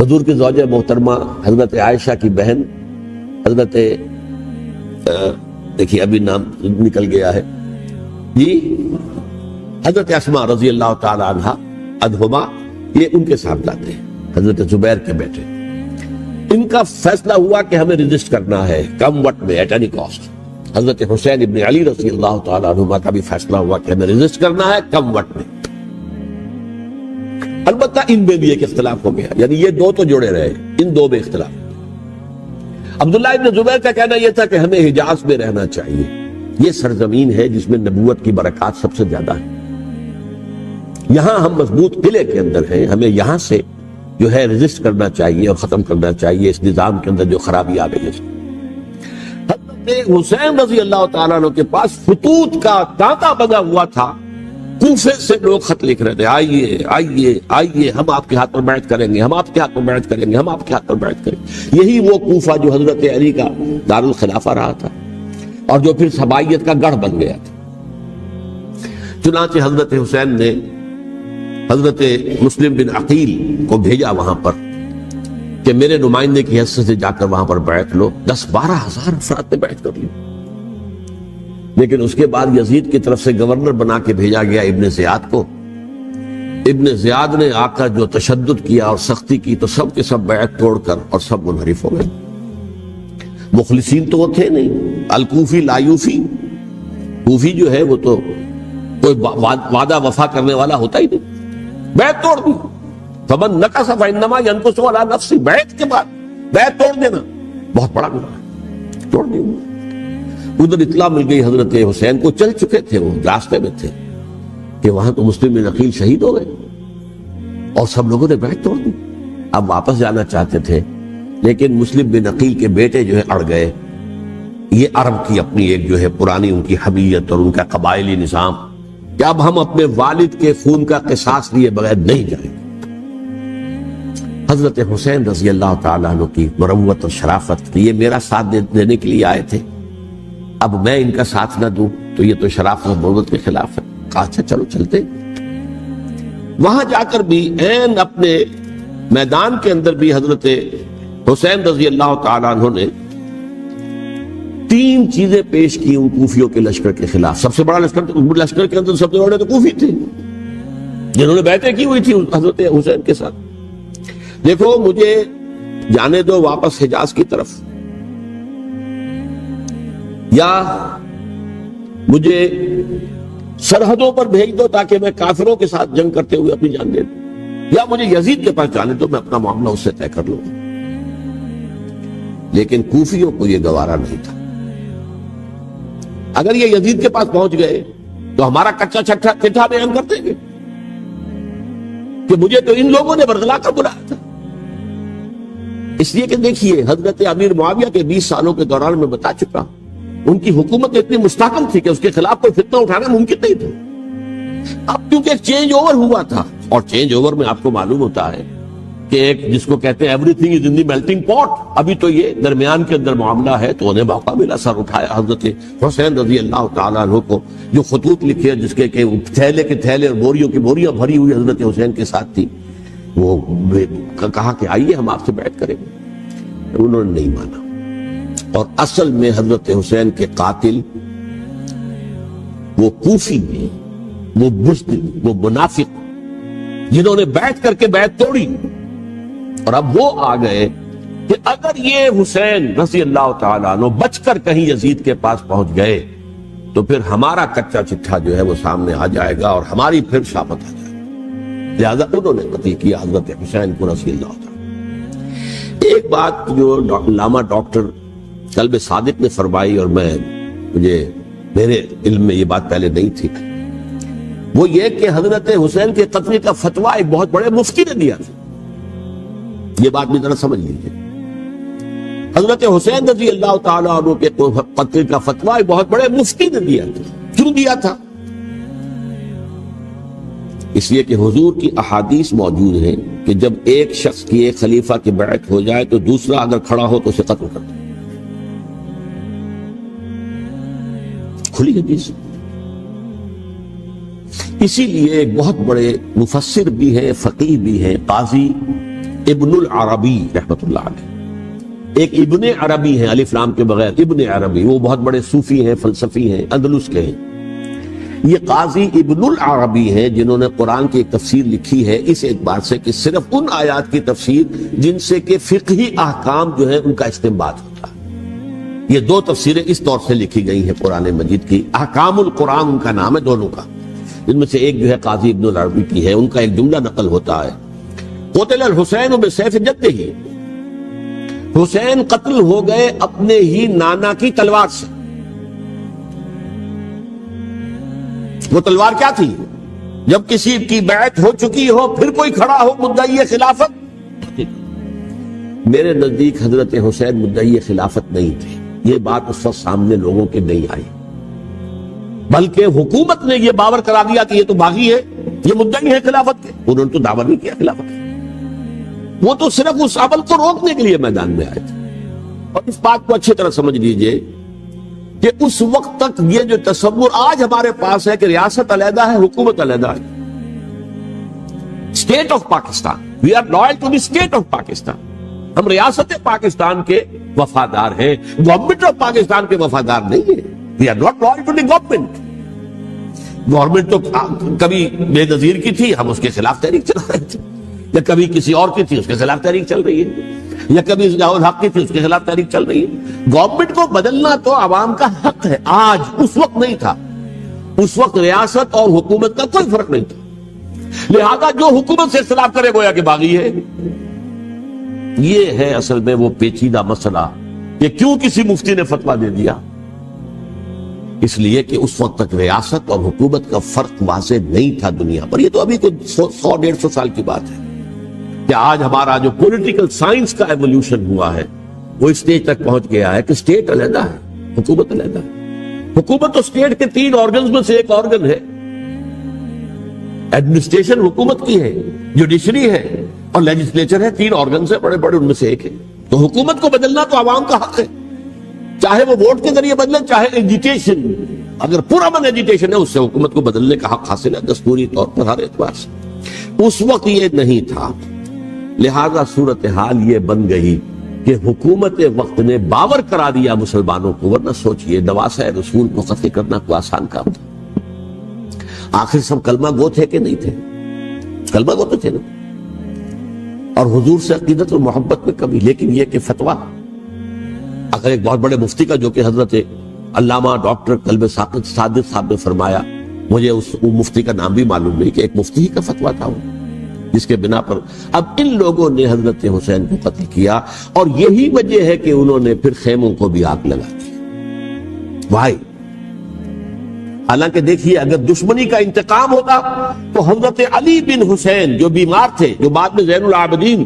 حضور کی زوجہ محترمہ حضرت عائشہ کی بہن، حضرت دیکھیے ابھی نام نکل گیا ہے جی، حضرت اسماء رضی اللہ تعالی عنہا ادہما، یہ ان کے ساتھ جاتے ہیں، حضرت زبیر کے بیٹے۔ ان کا فیصلہ ہوا کہ ہمیں رجسٹ کرنا ہے کم وقت میں، ایٹ اینی کاسٹ۔ حضرت حسین ابن علی رضی اللہ تعالی عنہما کا بھی فیصلہ ہوا کہ ہمیں رجسٹ کرنا ہے کم وقت میں۔ البتہ ان میں بھی ایک اختلاف ہو گیا، یعنی یہ 2 تو جڑے رہے، ان 2 میں اختلاف۔ عبداللہ ابن زبیر کا کہنا یہ تھا کہ ہمیں حجاز میں رہنا چاہیے، یہ سرزمین ہے جس میں نبوت کی برکات سب سے زیادہ ہے، یہاں ہم مضبوط قلعے کے اندر ہیں، ہمیں یہاں سے جو ہے رجسٹ کرنا چاہیے اور ختم کرنا چاہیے اس نظام کے اندر جو خرابی آ گئی ہے۔ حضرت حسین رضی اللہ تعالیٰ عنہ کے پاس خطوط کا تانتا بنا ہوا تھا، کوفے سے لوگ خط لکھ رہے تھے، آئیے آئیے آئیے، ہم آپ کے ہاتھ پر بیعت کریں گے، ہم آپ کے ہاتھ پر بیعت کریں گے، ہم آپ کے ہاتھ پر بیعت کریں گے۔ یہی وہ کوفہ جو حضرت علی کا دارالخلافہ رہا تھا اور جو پھر سبائیت کا گڑھ بن گیا تھا۔ چنانچہ حضرت حسین نے حضرت مسلم بن عقیل کو بھیجا وہاں پر کہ میرے نمائندے کی حیثیت سے جا کر وہاں پر بیعت لو۔ 10-12 ہزار افراد نے بیعت کر لی، لیکن اس کے بعد یزید کی طرف سے گورنر بنا کے بھیجا گیا ابن زیاد کو ابن زیاد نے آ کر جو تشدد کیا اور سختی کی تو سب کے سب بیعت توڑ کر اور سب منحرف ہو گئے. مخلصین تو وہ تھے نہیں. الکوفی لایوفی، کوفی جو ہے وہ تو کوئی وعدہ وفا کرنے والا ہوتا ہی نہیں. بیعت توڑ دی. فمن نقص فانما ينقص على نفسه. بیعت کے بعد بیعت توڑ دینا بہت بڑا گناہ ہے. توڑ دی. ادھر اطلاع مل گئی حضرت حسین کو، چل چکے تھے وہ، راستے میں تھے کہ وہاں تو مسلم بن عقیل شہید ہو گئے اور سب لوگوں نے بیعت توڑ دی. اب واپس جانا چاہتے تھے لیکن مسلم بن عقیل کے بیٹے جو ہے اڑ گئے. یہ عرب کی اپنی ایک جو ہے پرانی ان کی حمیت اور ان کا قبائلی نظام کہ اب ہم اپنے والد کے خون کا قصاص لیے بغیر نہیں جائیں. حضرت حسین رضی اللہ تعالیٰ عنہ کی مروت اور شرافت کہ یہ میرا ساتھ دینے کے لیے آئے تھے، اب میں ان کا ساتھ نہ دوں تو یہ تو شرافت اور مروت کے خلاف ہے. کہا اچھا چلو چلتے. وہاں جا کر بھی عین اپنے میدان کے اندر بھی حضرت حسین رضی اللہ تعالیٰ عنہ نے 3 چیزیں پیش کی ان کوفیوں کے لشکر کے خلاف. سب سے بڑا لشکر کے اندر سب سے بڑے تو کوفی تھے جنہوں نے بیعتیں کی ہوئی تھی حضرت حسین کے ساتھ. دیکھو مجھے جانے دو واپس حجاز کی طرف، یا مجھے سرحدوں پر بھیج دو تاکہ میں کافروں کے ساتھ جنگ کرتے ہوئے اپنی جان دے دوں، یا مجھے یزید کے پاس جانے دو، میں اپنا معاملہ اس سے طے کر لوں. لیکن کوفیوں کو یہ گوارا نہیں تھا. اگر یہ یزید کے پاس پہنچ گئے تو ہمارا کچا چٹھا بیان کر دیں گے کہ مجھے تو ان لوگوں نے برگلا کر بلایا تھا. اس لیے کہ دیکھیے حضرت امیر معاویہ کے 20 سالوں کے دوران میں بتا چکا ان کی حکومت اتنی مستحکم تھی کہ اس کے خلاف کوئی فتنہ اٹھانا ممکن نہیں تھا. اب کیونکہ ایک چینج اوور ہوا تھا، اور چینج اوور میں آپ کو معلوم ہوتا ہے کہ ایک جس کو کہتے ہیں every thing is in the melting پاٹ. ابھی تو یہ درمیان کے اندر معاملہ ہے تو انہیں موقع ملا سر اٹھایا. حضرت حسین رضی اللہ تعالیٰ عنہ کو جو خطوط لکھے جس کے کہ تھیلے کے تھیلے اور بوریوں کی بوریاں بھری ہوئی حضرت حسین کے ساتھ تھی، وہ کہا کہ آئیے ہم آپ سے بیعت کریں گے. انہوں نے نہیں مانا. اور اصل میں حضرت حسین کے قاتل وہ کوفی میں وہ بزدل، وہ منافق جنہوں نے بیعت کر کے بیعت توڑی. اور اب وہ آ گئے کہ اگر یہ حسین رضی اللہ تعالیٰ عنہ بچ کر کہیں یزید کے پاس پہنچ گئے تو پھر ہمارا کچا چٹھا جو ہے وہ سامنے آ جائے گا اور ہماری پھر شامت آ جائے گی. لہذا انہوں نے قتل کیا حضرت حسین کو رضی اللہ تعالیٰ. ایک بات جو علامہ ڈاکٹر قلب صادق نے فرمائی اور میرے علم میں یہ بات پہلے نہیں تھی، وہ یہ کہ حضرت حسین کے قتل کا فتویٰ ایک بہت بڑے مفتی نے دیا تھا. یہ بات بھی ذرا سمجھ لیجیے. حضرت حسین رضی اللہ تعالیٰ عنہ کے قتل کا فتویٰ ایک بہت بڑے مفتی نے دیا تھا. کیوں دیا تھا؟ اس لیے کہ حضور کی احادیث موجود ہیں کہ جب ایک شخص کی ایک خلیفہ کی بیعت ہو جائے تو دوسرا اگر کھڑا ہو تو اسے قتل کر دو. کھلی حدیث. اسی لیے ایک بہت بڑے مفسر بھی ہیں، فقیہ بھی ہیں، قاضی ابن العربی رحمت اللہ علیہ. ایک ابن عربی ہیں الف لام کے بغیر، ابن عربی، وہ بہت بڑے صوفی ہیں، فلسفی ہیں، اندلس کے ہیں. یہ قاضی ابن العربی ہیں جنہوں نے قرآن کی ایک تفسیر لکھی ہے اس اعتبار سے کہ صرف ان آیات کی تفسیر جن سے کہ فقہی احکام جو ہے ان کا استنباط ہوتا ہے. یہ 2 تفسیریں اس طور سے لکھی گئی ہیں قرآن مجید کی. احکام القرآن ان کا نام ہے دونوں کا. ان میں سے ایک جو ہے قاضی ابن العربی کی ہے. ان کا ایک جملہ نقل ہوتا ہے، قتل الحسین بسیف جدہ. حسین قتل ہو گئے اپنے ہی نانا کی تلوار سے. وہ تلوار کیا تھی؟ جب کسی کی بیعت ہو چکی ہو پھر کوئی کھڑا ہو مدعی خلافت. میرے نزدیک حضرت حسین مدعی خلافت نہیں تھے. یہ بات اس وقت سامنے لوگوں کے نہیں آئی، بلکہ حکومت نے یہ باور کرا دیا کہ یہ تو باغی ہے، یہ مدعی ہے خلافت کے. انہوں نے تو دعویٰ نہیں کیا خلافت، وہ تو صرف اس عمل کو روکنے کے لیے میدان میں آئے تھے. اور اس بات کو اچھی طرح سمجھ لیجئے کہ اس وقت تک یہ جو تصور آج ہمارے پاس ہے کہ ریاست علیحدہ ہے، حکومت علیحدہ ہے. State of Pakistan, we are loyal to the state of Pakistan. ہم ریاست پاکستان کے وفادار ہیں، گورنمنٹ آف پاکستان کے وفادار نہیں ہیں. We are not loyal to the government. Government تو کبھی بے نظیر کی تھی، ہم اس کے خلاف تحریک چلا رہے تھے، یا کبھی کسی اور کی تھی اس کے خلاف تحریک چل رہی ہے، یا کبھی ضیاء الحق کی تھی اس کے خلاف تحریک چل رہی ہے۔ گورنمنٹ کو بدلنا تو عوام کا حق ہے، آج اس وقت نہیں تھا، اس وقت ریاست اور حکومت کا کوئی فرق نہیں تھا، لہذا جو حکومت سے اختلاف کرے گویا کہ باغی ہے۔ یہ ہے اصل میں وہ پیچیدہ مسئلہ کہ کیوں کسی مفتی نے فتویٰ دے دیا، اس لیے کہ اس وقت تک ریاست اور حکومت کا فرق واضح نہیں تھا دنیا پر۔ یہ تو ابھی کوئی 100-150 سال کی بات ہے کہ آج ہمارا جو پولیٹیکل سائنس کا ایولیوشن ہوا ہے وہ اس اسٹیج تک پہنچ گیا ہے کہ اسٹیٹ علیحدہ ہے، حکومت علیحدہ ہے۔ حکومت تو اسٹیٹ کے 3 آرگنز میں سے ایک آرگن ہے، ایڈمنسٹریشن حکومت کی ہے، جوڈیشری ہے اور لیجسلیچر ہے، 3 آرگنز ہیں بڑے بڑے، ان میں سے ایک ہے۔ تو حکومت کو بدلنا تو عوام کا حق ہے، چاہے وہ ووٹ کے ذریعے بدلے چاہے ایجیٹیشن، اگر پرامن ایجیٹیشن ہے اس سے حکومت کو بدلنے کا حق حاصل ہے دستوری طور پر ہر اعتبار سے۔ اس وقت یہ نہیں تھا، لہذا صورتحال یہ بن گئی کہ حکومت وقت نے باور کرا دیا مسلمانوں کو، ورنہ سوچئے نواسۂ رسول کو قتل کرنا کوئی آسان کام تھا۔ آخر سب کلمہ گو تھے کہ نہیں تھے؟ کلمہ گو تو تھے نا، اور حضور سے عقیدت و محبت میں کبھی، لیکن یہ کہ فتویٰ اگر ایک بہت بڑے مفتی کا، جو کہ حضرت علامہ ڈاکٹر قلب صادق صاحب نے فرمایا، مجھے اس مفتی کا نام بھی معلوم نہیں، کہ ایک مفتی ہی کا فتویٰ تھا وہ، جس کے بنا پر اب ان لوگوں نے حضرت حسین کو قتل کیا، اور یہی وجہ ہے کہ انہوں نے پھر خیموں کو بھی آگ لگا دی۔ بھائی حالانکہ دیکھیے اگر دشمنی کا انتقام ہوتا تو حضرت علی بن حسین جو بیمار تھے، جو بعد میں زین العابدین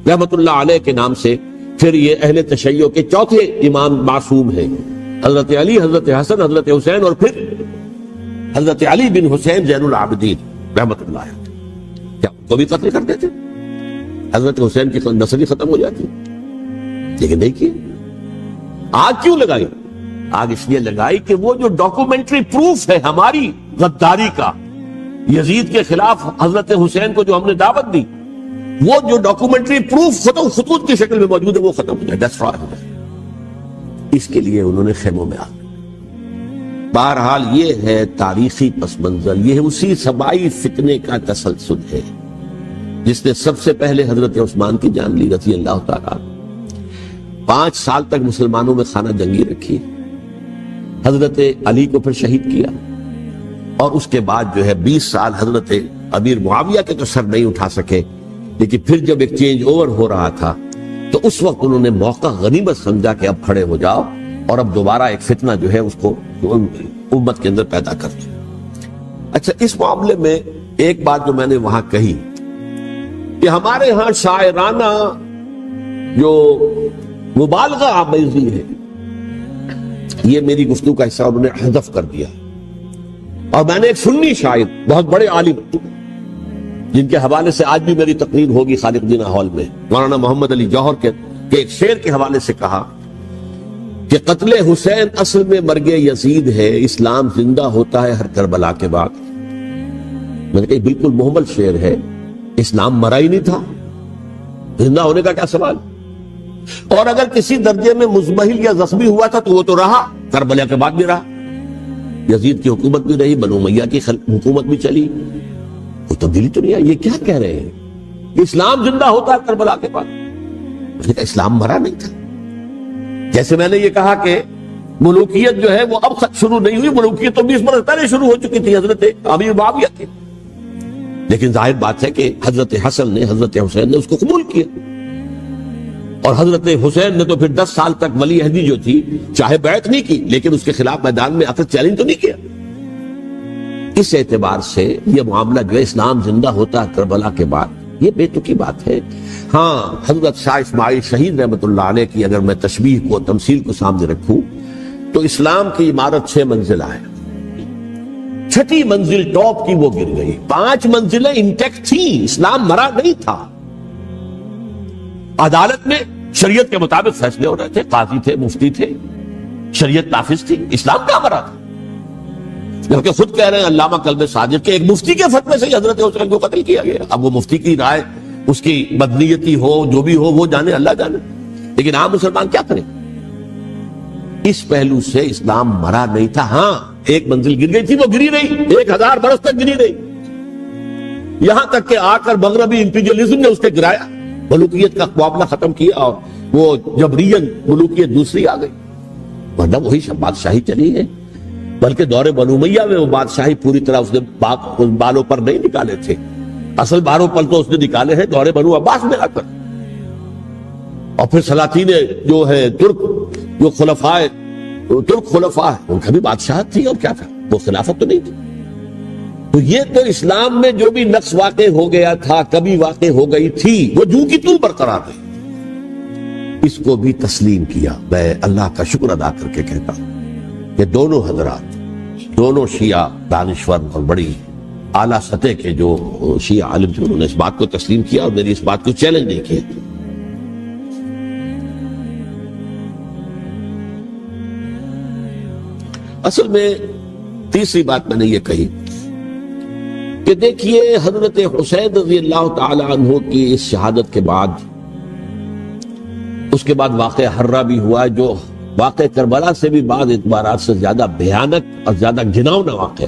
رحمت اللہ علیہ کے نام سے پھر یہ اہل تشیع کے چوتھے امام معصوم ہیں، حضرت علی، حضرت حسن، حضرت حسین، اور پھر حضرت علی بن حسین زین العابدین رحمت اللہ علیہ، کیا ان کو بھی قتل کرتے تھے؟ حضرت حسین کی نسل ختم ہو جاتی، لیکن نہیں کیا۔ آگ کیوں لگائی؟ آگ اس لیے لگائی کہ وہ جو ڈاکومنٹری پروف ہے ہماری غداری کا یزید کے خلاف حضرت حسین کو جو ہم نے دعوت دی، وہ جو ڈاکومنٹری پروف خطوط کی شکل میں موجود ہے وہ ختم ہو جائے، ڈسٹرائے ہو جائے۔ اس کے لیے انہوں نے خیموں میں آگ۔ بہرحال یہ ہے تاریخی پس منظر، یہ اسی سبائی فتنے کا تسلسل ہے جس نے سب سے پہلے حضرت عثمان کی جان لی رضی اللہ تعالیٰ۔ 5 سال تک مسلمانوں میں خانہ جنگی رکھی، حضرت علی کو پھر شہید کیا، اور اس کے بعد جو ہے 20 سال حضرت امیر معاویہ کے تو سر نہیں اٹھا سکے، لیکن پھر جب ایک چینج اوور ہو رہا تھا تو اس وقت انہوں نے موقع غنیمت سمجھا کہ اب کھڑے ہو جاؤ اور اب دوبارہ ایک فتنہ جو ہے اس کو امت کے اندر پیدا کر دو۔ اچھا، اس معاملے میں ایک بات جو میں نے وہاں کہی کہ ہمارے ہاں شاعرانہ جو مبالغہ آمیزی ہے، یہ میری گفتگو کا حصہ انہوں نے حذف کر دیا، اور میں نے ایک سنی شاعر بہت بڑے عالم جن کے حوالے سے آج بھی میری تقریر ہوگی خالق جناح ہال میں، مولانا محمد علی جوہر کے ایک شعر کے حوالے سے کہا کہ قتل حسین اصل میں مرگ یزید ہے، اسلام زندہ ہوتا ہے ہر کربلا کے بعد۔ میں نے کہا بالکل محمل شعر ہے، اسلام مرا ہی نہیں تھا، زندہ ہونے کا کیا سوال؟ اور اگر کسی درجے میں مزمحل یا زخمی ہوا تھا تو وہ تو رہا، کربلا کے بعد بھی رہا، یزید کی حکومت بھی رہی، بنو امیہ کی حکومت بھی چلی، کوئی تبدیلی تو نہیں آئی۔ یہ کیا کہہ رہے ہیں کہ اسلام زندہ ہوتا ہے کربلا کے بعد؟ میں نے کہا اسلام مرا نہیں تھا۔ جیسے میں نے یہ کہا کہ ملوکیت جو ہے وہ اب شروع نہیں ہوئی، ملوکیت تو 20 برس پہلے شروع ہو چکی تھی حضرت امیر معاویہ کی، لیکن ظاہر بات ہے کہ حضرت حسن نے، حضرت حسین نے اس کو قبول کیا، اور حضرت حسین نے تو پھر 10 سال تک ولی عہدی جو تھی چاہے بیعت نہیں کی لیکن اس کے خلاف میدان میں آ کر چیلنج تو نہیں کیا۔ اس اعتبار سے یہ معاملہ جو ہے اسلام زندہ ہوتا ہے کربلا کے بعد، یہ بے تکی بات ہے۔ ہاں، حضرت شاہ اسماعیل شہید رحمت اللہ علیہ کی اگر میں تشبیہ کو، تمثیل کو سامنے رکھوں تو اسلام کی عمارت 6 منزلہ ہے، 6ٹھی منزل ٹاپ کی وہ گر گئی، 5 منزلیں انٹیکٹ تھیں، اسلام مرا نہیں تھا۔ عدالت میں شریعت کے مطابق فیصلے ہو رہے تھے، قاضی تھے، مفتی تھے، شریعت نافذ تھی، اسلام کہاں مرا تھا؟ جبکہ خود کہہ رہے ہیں علامہ قلب صادق کے ایک مفتی کے فتوے سے حضرت حسین کو قتل کیا گیا۔ اب وہ مفتی کی رائے، اس کی بدنیتی ہو، جو بھی ہو وہ جانے، اللہ جانے، لیکن عام مسلمان کیا کریں؟ اس پہلو سے اسلام مرا نہیں تھا۔ ہاں، ایک منزل گر گئی تھی، وہ گری رہی 1000 برس تک گری رہی، یہاں تک کہ آ کر مغربی امپیریلزم نے اس کے گرایا، ملوکیت کا معاملہ ختم کیا اور وہ جبرین ملوکیت دوسری آ گئی، ورنہ وہی بادشاہی چلی ہے۔ بلکہ دور بنو امیہ میں وہ بادشاہی پوری طرح اس نے بالوں پر نہیں نکالے تھے، اصل بالوں پر تو اس نے نکالے ہیں دور بنو عباس میں آ کر۔ اور پھر سلاطین جو ہے ترک، جو ترک خلفاء ہیں، ان کا بھی بادشاہت تھی، اور کیا تھا، وہ خلافت تو نہیں تھی۔ تو یہ تو اسلام میں جو بھی نقص واقع ہو گیا تھا، کبھی واقع ہو گئی تھی، وہ جو کی تو برقرار رہی، اس کو بھی تسلیم کیا۔ میں اللہ کا شکر ادا کر کے کہتا ہوں کہ دونوں حضرات، دونوں شیعہ دانشور اور بڑی اعلیٰ سطح کے جو شیعہ عالم تھے، انہوں نے اس بات کو تسلیم کیا اور میری اس بات کو چیلنج نہیں کیا۔ اصل میں تیسری بات میں نے یہ کہی کہ دیکھیے حضرت حسین رضی اللہ تعالی عنہ کی اس شہادت کے بعد، اس کے بعد واقعہ حرہ بھی ہوا، جو واقعہ کربلا سے بھی بعض اعتبارات سے زیادہ بھیانک اور زیادہ گھناؤنا واقعہ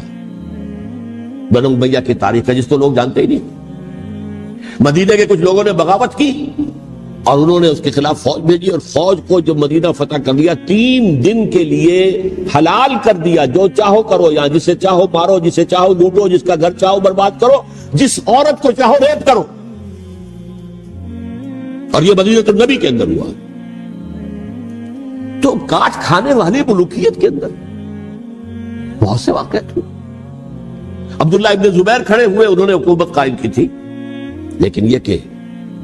بنو امیہ کی تاریخ ہے، جس کو لوگ جانتے ہی نہیں۔ مدینہ کے کچھ لوگوں نے بغاوت کی اور انہوں نے اس کے خلاف فوج بھیجی، اور فوج کو جب مدینہ فتح کر لیا، 3 دن کے لیے حلال کر دیا، جو چاہو کرو، یہاں جسے چاہو مارو، جسے چاہو لوٹو، جس کا گھر چاہو برباد کرو، جس عورت کو چاہو ریپ کرو۔ اور یہ مدینہ النبی کے اندر ہوا، تو کاٹ کھانے والی ملوکیت کے اندر بہت سے واقعات ہوئے۔ عبداللہ ابن زبیر کھڑے ہوئے، انہوں نے حکومت قائم کی تھی، لیکن یہ کہ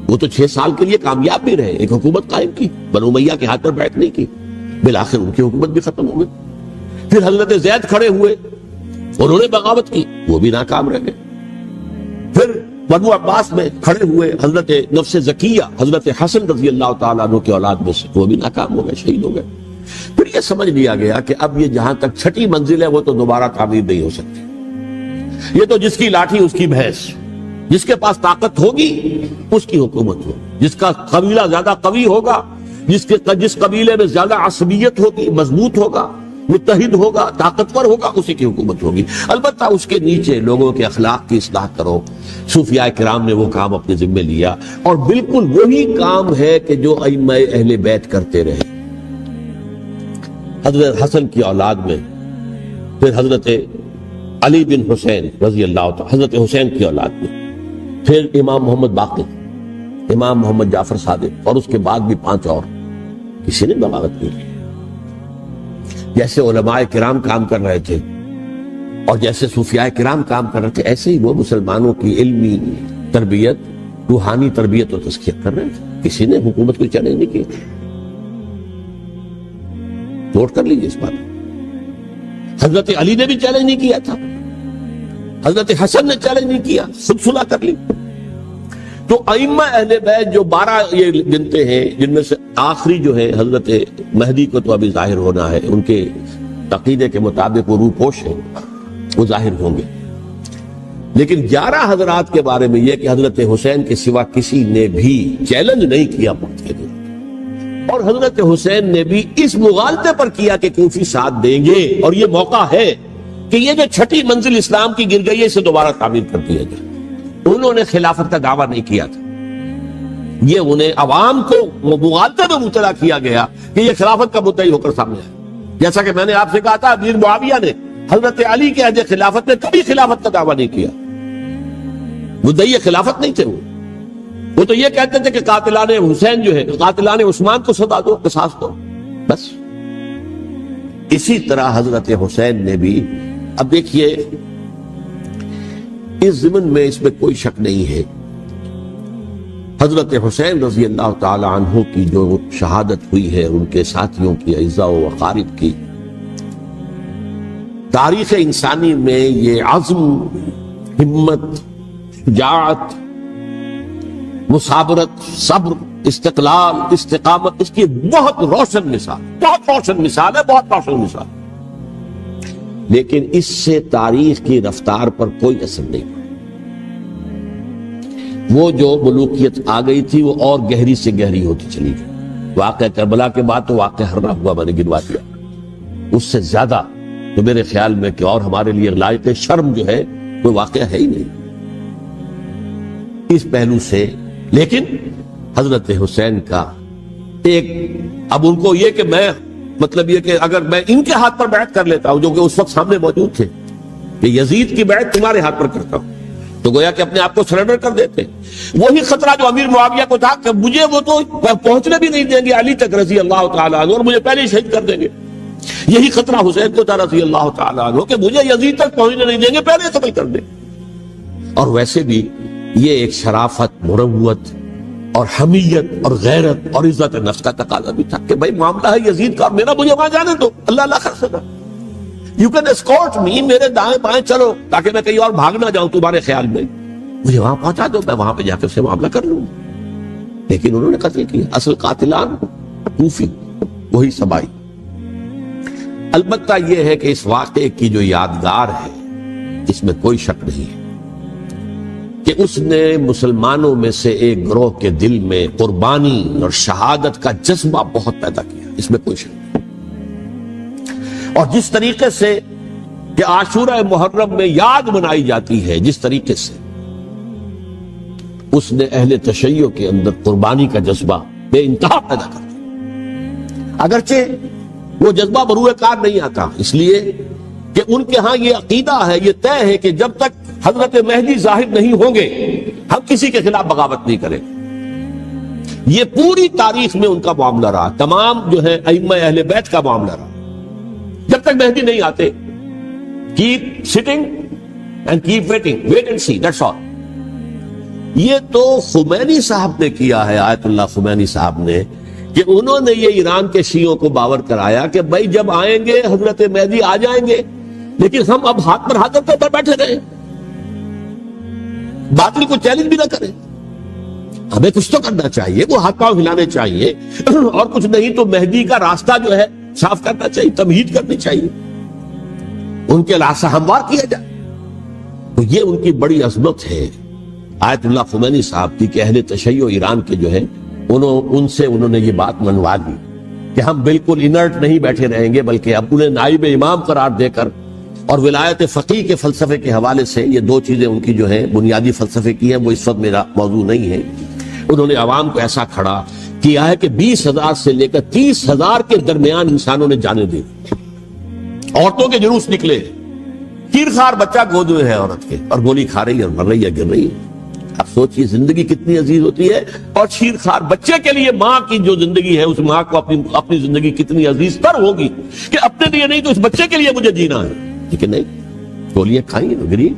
وہ تو 6 سال کے لیے کامیاب بھی رہے، ایک حکومت قائم کی، بنو امیہ کے ہاتھ پر بیعت نہیں کی، بالآخر ان کی حکومت بھی ختم ہو گئی۔ پھر حضرت زید کھڑے ہوئے، انہوں نے بغاوت کی، وہ بھی ناکام رہ گئے۔ پھر بنو عباس میں کھڑے ہوئے حضرت نفس زکیہ، حضرت حسن رضی اللہ تعالیٰ عنہ کی اولاد میں سے، وہ بھی ناکام ہو گئے، شہید ہو گئے۔ پھر یہ سمجھ لیا گیا کہ اب یہ جہاں تک 6ٹھی منزل ہے وہ تو دوبارہ تعمیر نہیں ہو سکتی، یہ تو جس کی لاٹھی اس کی بھینس، جس کے پاس طاقت ہوگی اس کی حکومت ہوگی، جس کا قبیلہ زیادہ قوی ہوگا، جس قبیلے میں زیادہ عصبیت ہوگی، مضبوط ہوگا، متحد ہوگا، طاقتور ہوگا، اسی کی حکومت ہوگی۔ البتہ اس کے نیچے لوگوں کے اخلاق کی اصلاح کرو۔ صوفیاء کرام نے وہ کام اپنے ذمہ لیا، اور بالکل وہی کام ہے کہ جو ائمہ اہل بیت کرتے رہے۔ حضرت حسن کی اولاد میں پھر حضرت علی بن حسین رضی اللہ تعالی، حضرت حسین کی اولاد میں پھر امام محمد باقر، امام محمد جعفر صادق، اور اس کے بعد بھی 5 اور، کسی نے بغاوت نہیں کی۔ جیسے علماء کرام کام کر رہے تھے اور جیسے صوفیاء کرام کام کر رہے تھے، ایسے ہی وہ مسلمانوں کی علمی تربیت، روحانی تربیت و تزکیہ کر رہے تھے، کسی نے حکومت کو چیلنج نہیں کیا۔ نوٹ کر لیجیے اس بات، حضرت علی نے بھی چیلنج نہیں کیا تھا، حضرت حسن نے چیلنج نہیں کیا، خود صلح کر لی۔ تو ائمہ اہل بیت جو 12 یہ گنتے ہیں، جن میں سے آخری جو ہے حضرت مہدی کو تو ابھی ظاہر ہونا ہے، ان کے عقیدے کے مطابق وہ روح پوش ہیں، وہ ظاہر ہوں گے، لیکن 11 حضرات کے بارے میں یہ کہ حضرت حسین کے سوا کسی نے بھی چیلنج نہیں کیا موت کے دن، اور حضرت حسین نے بھی اس مغالطے پر کیا کہ کوفی ساتھ دیں گے، اور یہ موقع ہے کہ یہ جو 6ٹھی منزل اسلام کی گر گئی ہے، اسے دوبارہ تعمیر کر دیا جائے۔ انہوں نے خلافت کا دعویٰ نہیں کیا تھا، یہ انہیں عوام کو مغالطے میں مبتلا کیا گیا کہ یہ خلافت کا مدعی ہو کر سامنے آئے۔ جیسا کہ میں نے آپ سے کہا تھا، امیر معاویہ نے حضرت علی کے عہد خلافت میں کبھی خلافت کا دعویٰ نہیں کیا، مدعی خلافت نہیں تھے وہ تو یہ کہتے تھے کہ قاتلان حسین جو ہے، قاتلان عثمان کو سزا دو، قصاص دو، بس۔ اسی طرح حضرت حسین نے بھی، اب دیکھیے اس ضمن میں اس میں کوئی شک نہیں ہے، حضرت حسین رضی اللہ تعالی عنہ کی جو شہادت ہوئی ہے، ان کے ساتھیوں کی، اعزاء و اقارب کی، تاریخ انسانی میں یہ عزم، ہمت، شجاعت، مثابرت، صبر، استقلال، استقامت، اس کی بہت روشن مثال، بہت روشن مثال ہے، بہت روشن مثال۔ لیکن اس سے تاریخ کی رفتار پر کوئی اثر نہیں، وہ جو ملوکیت آ گئی تھی وہ اور گہری سے گہری ہوتی چلی گئی۔ واقعہ کربلا کے بعد تو واقعہ حرہ ہوا، میں نے گنوا دیا، اس سے زیادہ تو میرے خیال میں کہ اور ہمارے لیے لائق شرم جو ہے کوئی واقعہ ہے ہی نہیں اس پہلو سے۔ لیکن حضرت حسین کا ایک، اب ان کو یہ کہ میں مطلب یہ کہ اگر میں ان کے ہاتھ پر بیعت کر لیتا ہوں جو کہ اس وقت سامنے موجود تھے کہ یزید کی بیعت تمہارے ہاتھ پر کرتا ہوں، تو گویا کہ اپنے آپ کو سرنڈر کر دیتے۔ وہی خطرہ جو امیر معاویہ کو تھا کہ مجھے وہ تو پہنچنے بھی نہیں دیں گے علی تک رضی اللہ تعالیٰ عنہ، اور مجھے پہلے ہی شہید کر دیں گے۔ یہی خطرہ حسین کو تھا رضی اللہ تعالیٰ عنہ کہ مجھے یزید تک پہنچنے نہیں دیں گے، پہلے قتل کر دیں۔ اور ویسے بھی یہ ایک شرافت، مروت اور حمیت اور غیرت اور عزت نفس کا تقاضا بھی تھا کہ بھائی معاملہ ہے یزید کا، میرا مجھے وہاں جانے دو، اللہ اللہ خرچ نہ، یو کین اسکورٹ می، میرے دائیں بائیں چلو تاکہ میں کہیں اور بھاگ نہ جاؤں تمہارے خیال میں، مجھے وہاں پہنچا دو، میں وہاں پہ جا کے اس سے معاملہ کر لوں۔ لیکن انہوں نے قتل کیا، اصل قاتلان کوفی، وہی سبائی۔ البتہ یہ ہے کہ اس واقعے کی جو یادگار ہے اس میں کوئی شک نہیں ہے کہ اس نے مسلمانوں میں سے ایک گروہ کے دل میں قربانی اور شہادت کا جذبہ بہت پیدا کیا، اس میں کوئی شک نہیں۔ اور جس طریقے سے کہ عاشورہ محرم میں یاد منائی جاتی ہے، جس طریقے سے اس نے اہل تشیع کے اندر قربانی کا جذبہ بے انتہا پیدا کر دیا، اگرچہ وہ جذبہ بروئے کار نہیں آتا، اس لیے کہ ان کے ہاں یہ عقیدہ ہے، یہ طے ہے کہ جب تک حضرت مہدی ظاہر نہیں ہوں گے ہم کسی کے خلاف بغاوت نہیں کریں۔ یہ پوری تاریخ میں ان کا معاملہ رہا، تمام جو ہے ائمہ اہل بیت کا معاملہ رہا، جب تک مہدی نہیں آتے keep sitting and keep waiting, wait and see, that's all. یہ تو خمینی صاحب نے کیا ہے، آیت اللہ خمینی صاحب نے، کہ انہوں نے یہ ایران کے شیعوں کو باور کرایا کہ بھائی جب آئیں گے حضرت مہدی آ جائیں گے، لیکن ہم اب ہاتھ پر ہاتھ رکھے پر بیٹھے رہے، باطل کو چیلنج بھی نہ کریں، ہمیں کچھ تو کرنا چاہیے، وہ ہاتھ پاؤں ہلانے چاہیے، اور کچھ نہیں تو مہدی کا راستہ جو ہے صاف کرنا چاہیے، تمہید کرنی چاہیے، ان کے لاسہ ہموار کیا جائے۔ تو یہ ان کی بڑی عظمت ہے آیت اللہ خمینی صاحب کی کہ اہل تشیع ایران کے جو ہے انہوں نے یہ بات منوا دی کہ ہم بالکل انرٹ نہیں بیٹھے رہیں گے، بلکہ اب انہیں نائب امام قرار دے کر اور ولایت فقیہ کے فلسفے کے حوالے سے، یہ دو چیزیں ان کی جو ہے بنیادی فلسفے کی ہیں، وہ اس وقت میرا موضوع نہیں ہے، انہوں نے عوام کو ایسا کھڑا کیا ہے کہ 20,000 سے لے کر 30,000 کے درمیان انسانوں نے جانے دی، عورتوں کے جلوس نکلے، چیرخوار بچہ گود میں ہے عورت کے، اور گولی کھا رہی ہے اور مر رہی ہے، گر رہی ہے۔ اب سوچئے زندگی کتنی عزیز ہوتی ہے، اور چیرخوار بچے کے لیے ماں کی جو زندگی ہے، اس ماں کو اپنی زندگی کتنی عزیز تر ہوگی کہ اپنے لیے نہیں تو اس بچے کے لیے مجھے جینا ہے، لیکن نہیں، گولیاں کھائیں گری۔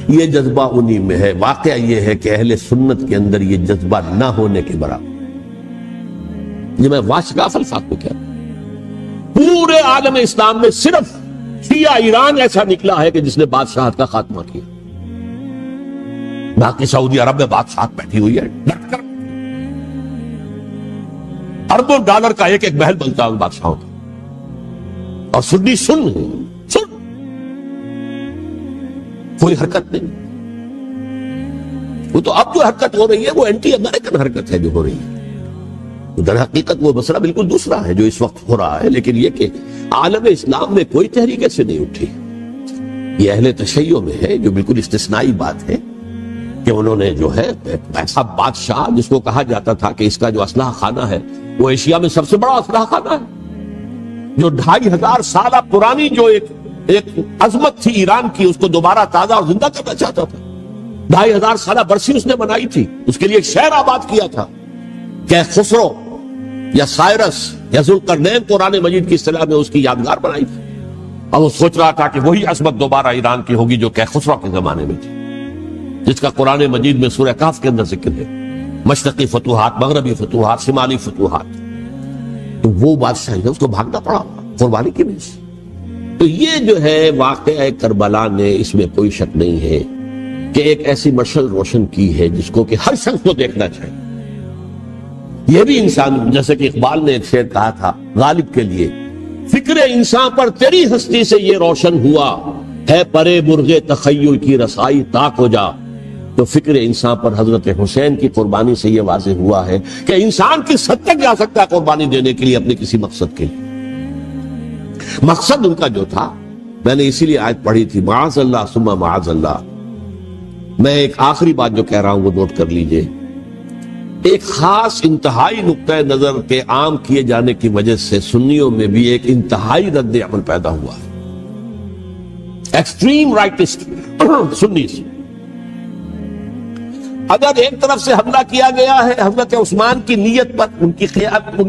یہ جذبہ انہی میں ہے۔ واقعہ یہ ہے کہ اہل سنت کے اندر یہ جذبہ نہ ہونے کے برابر، یہ میں واشگاف الفاظ کو کیا، پورے عالم اسلام میں صرف شیعہ ایران ایسا نکلا ہے کہ جس نے بادشاہت کا خاتمہ کیا، باقی سعودی عرب میں بادشاہت بیٹھی ہوئی ہے ڈٹ کر، اربوں ڈالر کا ایک ایک محل بنتا ہے ان بادشاہوں کا، اور سنی سن کوئی حرکت نہیں۔ وہ تو اب جو حرکت ہو رہی ہے وہ اینٹی امریکن حرکت ہے جو ہو رہی ہے، در حقیقت وہ مسئلہ بالکل دوسرا ہے جو اس وقت ہو رہا ہے، لیکن یہ کہ عالم اسلام میں کوئی تحریک ایسے نہیں اٹھی۔ یہ اہل تشیع میں ہے جو بالکل استثنائی بات ہے کہ انہوں نے جو ہے ایسا بادشاہ جس کو کہا جاتا تھا کہ اس کا جو اسلحہ خانہ ہے وہ ایشیا میں سب سے بڑا اسلحہ خانہ ہے، جو 2500 سالہ پرانی جو ایک عظمت تھی ایران کی، اس کو دوبارہ تازہ اور زندہ کرنا چاہتا تھا۔ 2500 سالہ برسی اس نے بنائی تھی، اس کے لیے ایک شہر آباد کیا تھا کہ خسرو یا سائرس یا ذوالقرنین قرآن مجید کی اصطلاح میں اس کی یادگار بنائی تھی، اور وہ سوچ رہا تھا کہ وہی عظمت دوبارہ ایران کی ہوگی جو کہ خسرو کے زمانے میں تھی، جس کا قرآن مجید میں سورہ کہف کے اندر ذکر ہے، مشرقی فتوحات، مغربی فتوحات، شمالی فتوحات۔ تو وہ بادشاہ ہے، اس کو بھاگنا پڑا قربانی کی وجہ سے۔ تو یہ جو ہے واقعہ کربلا نے، اس میں کوئی شک نہیں ہے کہ ایک ایسی مشعل روشن کی ہے جس کو کہ ہر شخص کو دیکھنا چاہیے۔ یہ بھی انسان، جیسے کہ اقبال نے ایک شعر کہا تھا غالب کے لیے، فکر انسان پر تیری ہستی سے یہ روشن ہوا ہے، پرے مرغ تخیل کی رسائی تاک ہو جا۔ تو فکر انسان پر حضرت حسین کی قربانی سے یہ واضح ہوا ہے کہ انسان کس حد تک جا سکتا ہے قربانی دینے کے لیے اپنے کسی مقصد کے لیے۔ مقصد ان کا جو تھا، میں نے اسی لیے آیت پڑھی تھی، معاذ اللہ ثم معاذ اللہ۔ میں ایک آخری بات جو کہہ رہا ہوں وہ نوٹ کر لیجئے، ایک خاص انتہائی نقطۂ نظر کے عام کیے جانے کی وجہ سے سنیوں میں بھی ایک انتہائی رد عمل پیدا ہوا ہے، ایکسٹریم رائٹسٹ سنی سے۔ اگر ایک طرف سے حملہ کیا گیا ہے حضرت عثمان کی نیت پر، ان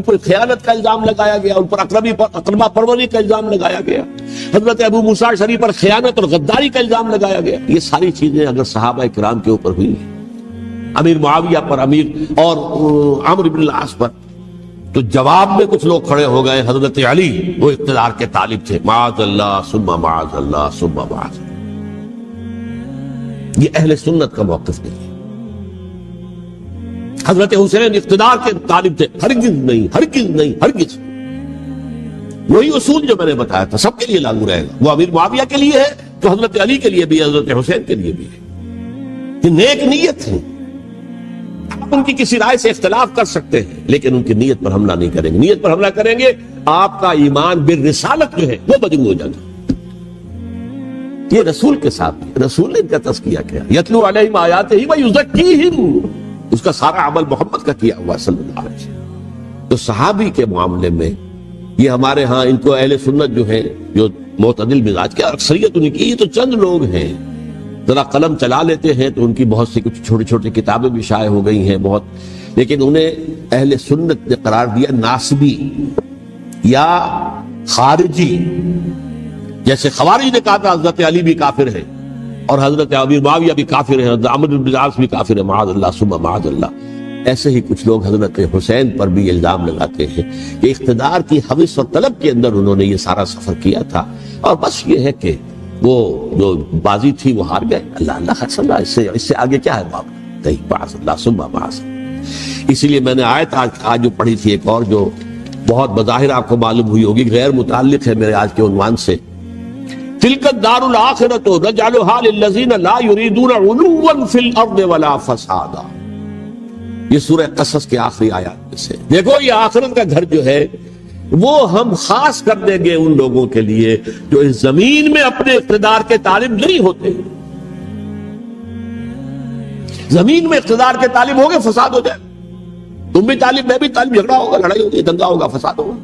کو خیانت کا الزام لگایا گیا، ان پر اقربا پروری کا الزام لگایا گیا، حضرت ابو موسیٰ اشعری پر خیانت اور غداری کا الزام لگایا گیا، یہ ساری چیزیں اگر صحابہ کرام کے اوپر ہوئی ہیں، امیر معاویہ پر، امیر اور عمرو بن العاص پر، تو جواب میں کچھ لوگ کھڑے ہو گئے، حضرت علی وہ اقتدار کے طالب تھے، معاذ اللہ ثم معاذ اللہ ثم معاذ اللہ۔ یہ اہل سنت کا موقف نہیں ہے۔ حضرت حسین اقتدار کے طالب تھے، ہرگز نہیں، ہرگز نہیں، ہرگز۔ وہی اصول جو میں نے بتایا تھا سب کے لیے لاگو رہے گا، وہ امیر معاویہ کے لیے ہے تو حضرت علی کے لیے بھی، حضرت حسین کے لیے بھی ہے۔ یہ نیک نیت ہے، آپ ان کی کسی رائے سے اختلاف کر سکتے ہیں لیکن ان کی نیت پر حملہ نہیں کریں گے۔ نیت پر حملہ کریں گے آپ کا ایمان بالرسالت جو ہے وہ مجروح ہو جائے گا۔ یہ رسول کے ساتھ، رسول نے ان کا تزکیہ کیا، یتلو علیہم آیاتہ ویزکیہم، اس کا سارا عمل محمد کا کیا ہوا صلی اللہ علیہ وسلم۔ تو صحابی کے معاملے میں یہ ہمارے ہاں ان کو اہل سنت جو ہیں، جو معتدل مزاج کے، اکثریت ان کی، یہ تو چند لوگ ہیں، ذرا قلم چلا لیتے ہیں تو ان کی بہت سی کچھ چھوٹی چھوٹی کتابیں بھی شائع ہو گئی ہیں بہت، لیکن انہیں اہل سنت نے قرار دیا ناسبی یا خارجی۔ جیسے خوارج نے کہا تھا حضرت علی بھی کافر ہے اور حضرت امیر معاویہ بھی کافر ہیں، حضرت عمرو بن العاص بھی کافر ہے، معاذ اللہ ثم معاذ اللہ۔ ایسے ہی کچھ لوگ حضرت حسین پر بھی الزام لگاتے ہیں کہ اقتدار کی حوث اور طلب کے اندر انہوں نے یہ سارا سفر کیا تھا، اور بس یہ ہے کہ وہ جو بازی تھی وہ ہار گئے، اللہ اللہ خیر اللہ، اس سے آگے کیا ہے باب نہیں، معاذ اللہ ثم معاذ اللہ۔ اسی لیے میں نے آیت آج جو پڑھی تھی ایک اور جو بہت بظاہر آپ کو معلوم ہوئی ہوگی، غیر متعلق ہے میرے آج کے عنوان سے، تلک الدار الآخرۃ نجعلھا للذین لا یریدون علوا فی الارض ولا فسادا۔ یہ سورہ قصص کے آخری آیات میں سے، دیکھو یہ آخرت کا گھر جو ہے وہ ہم خاص کر دیں گے ان لوگوں کے لیے جو اس زمین میں اپنے اقتدار کے طالب نہیں ہوتے۔ زمین میں اقتدار کے طالب ہوگے فساد ہو جائے، تم بھی طالب میں بھی طالب، جھگڑا ہوگا، لڑائی ہوگی، دنگا ہوگا، فساد ہوگا۔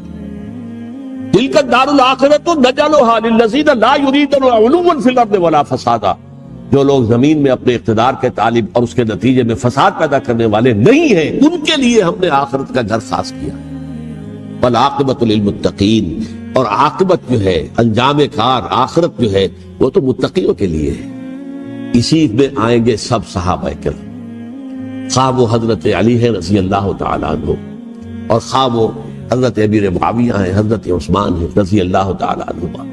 تلک الدار الآخرۃ نجعلھا للذین لا یریدون علوا فی الارض ولا فسادا، جو لوگ زمین میں اپنے اقتدار کے طالب اور اس کے نتیجے میں فساد پیدا کرنے والے نہیں ہیں، ان کے لیے ہم نے آخرت کا گھر خاص کیا۔ والعاقبۃ للمتقین، اور عاقبت جو ہے، انجام کار، آخرت جو ہے وہ تو متقیوں کے لیے ہے۔ اسی میں آئیں گے سب صحابہ کرام، خواہ وہ حضرت علی ہے رضی اللہ تعالیٰ عنہ، اور خواہ وہ حضرت امیر معاویہ ہیں، حضرت عثمان ہیں رضی اللہ تعالیٰ عنہما،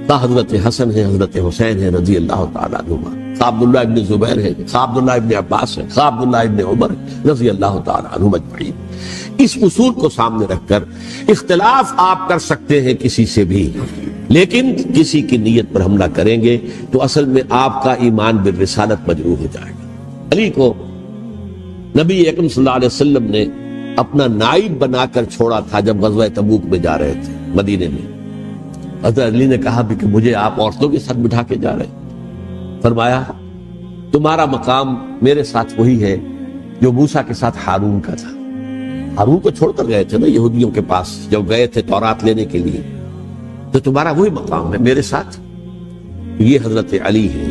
خواہ حضرت حسن ہیں، حضرت حسین ہیں رضی اللہ تعالیٰ عنہما، خواہ عبداللہ ابن زبیر ہے، خواہ عبداللہ ابن عباس ہے، خواہ عبداللہ ابن عمر رضی اللہ تعالیٰ عنہم اجمعین۔ اس اصول کو سامنے رکھ کر اختلاف آپ کر سکتے ہیں کسی سے بھی، لیکن کسی کی نیت پر حملہ کریں گے تو اصل میں آپ کا ایمان بالرسالت مجروح ہو جائے گا۔ علی کو نبی اکرم صلی اللہ علیہ وسلم نے اپنا نائب بنا کر چھوڑا تھا جب غزوہ تبوک میں جا رہے تھے مدینے میں۔ حضرت علی نے کہا بھی کہ مجھے آپ عورتوں کے ساتھ بٹھا کے جا رہے ہیں، فرمایا تمہارا مقام میرے ساتھ وہی ہے جو موسیٰ کے ساتھ ہارون کا تھا۔ ہارون کو چھوڑ کر گئے تھے نا یہودیوں کے پاس جب گئے تھے تورات لینے کے لیے، تو تمہارا وہی مقام ہے میرے ساتھ۔ یہ حضرت علی ہیں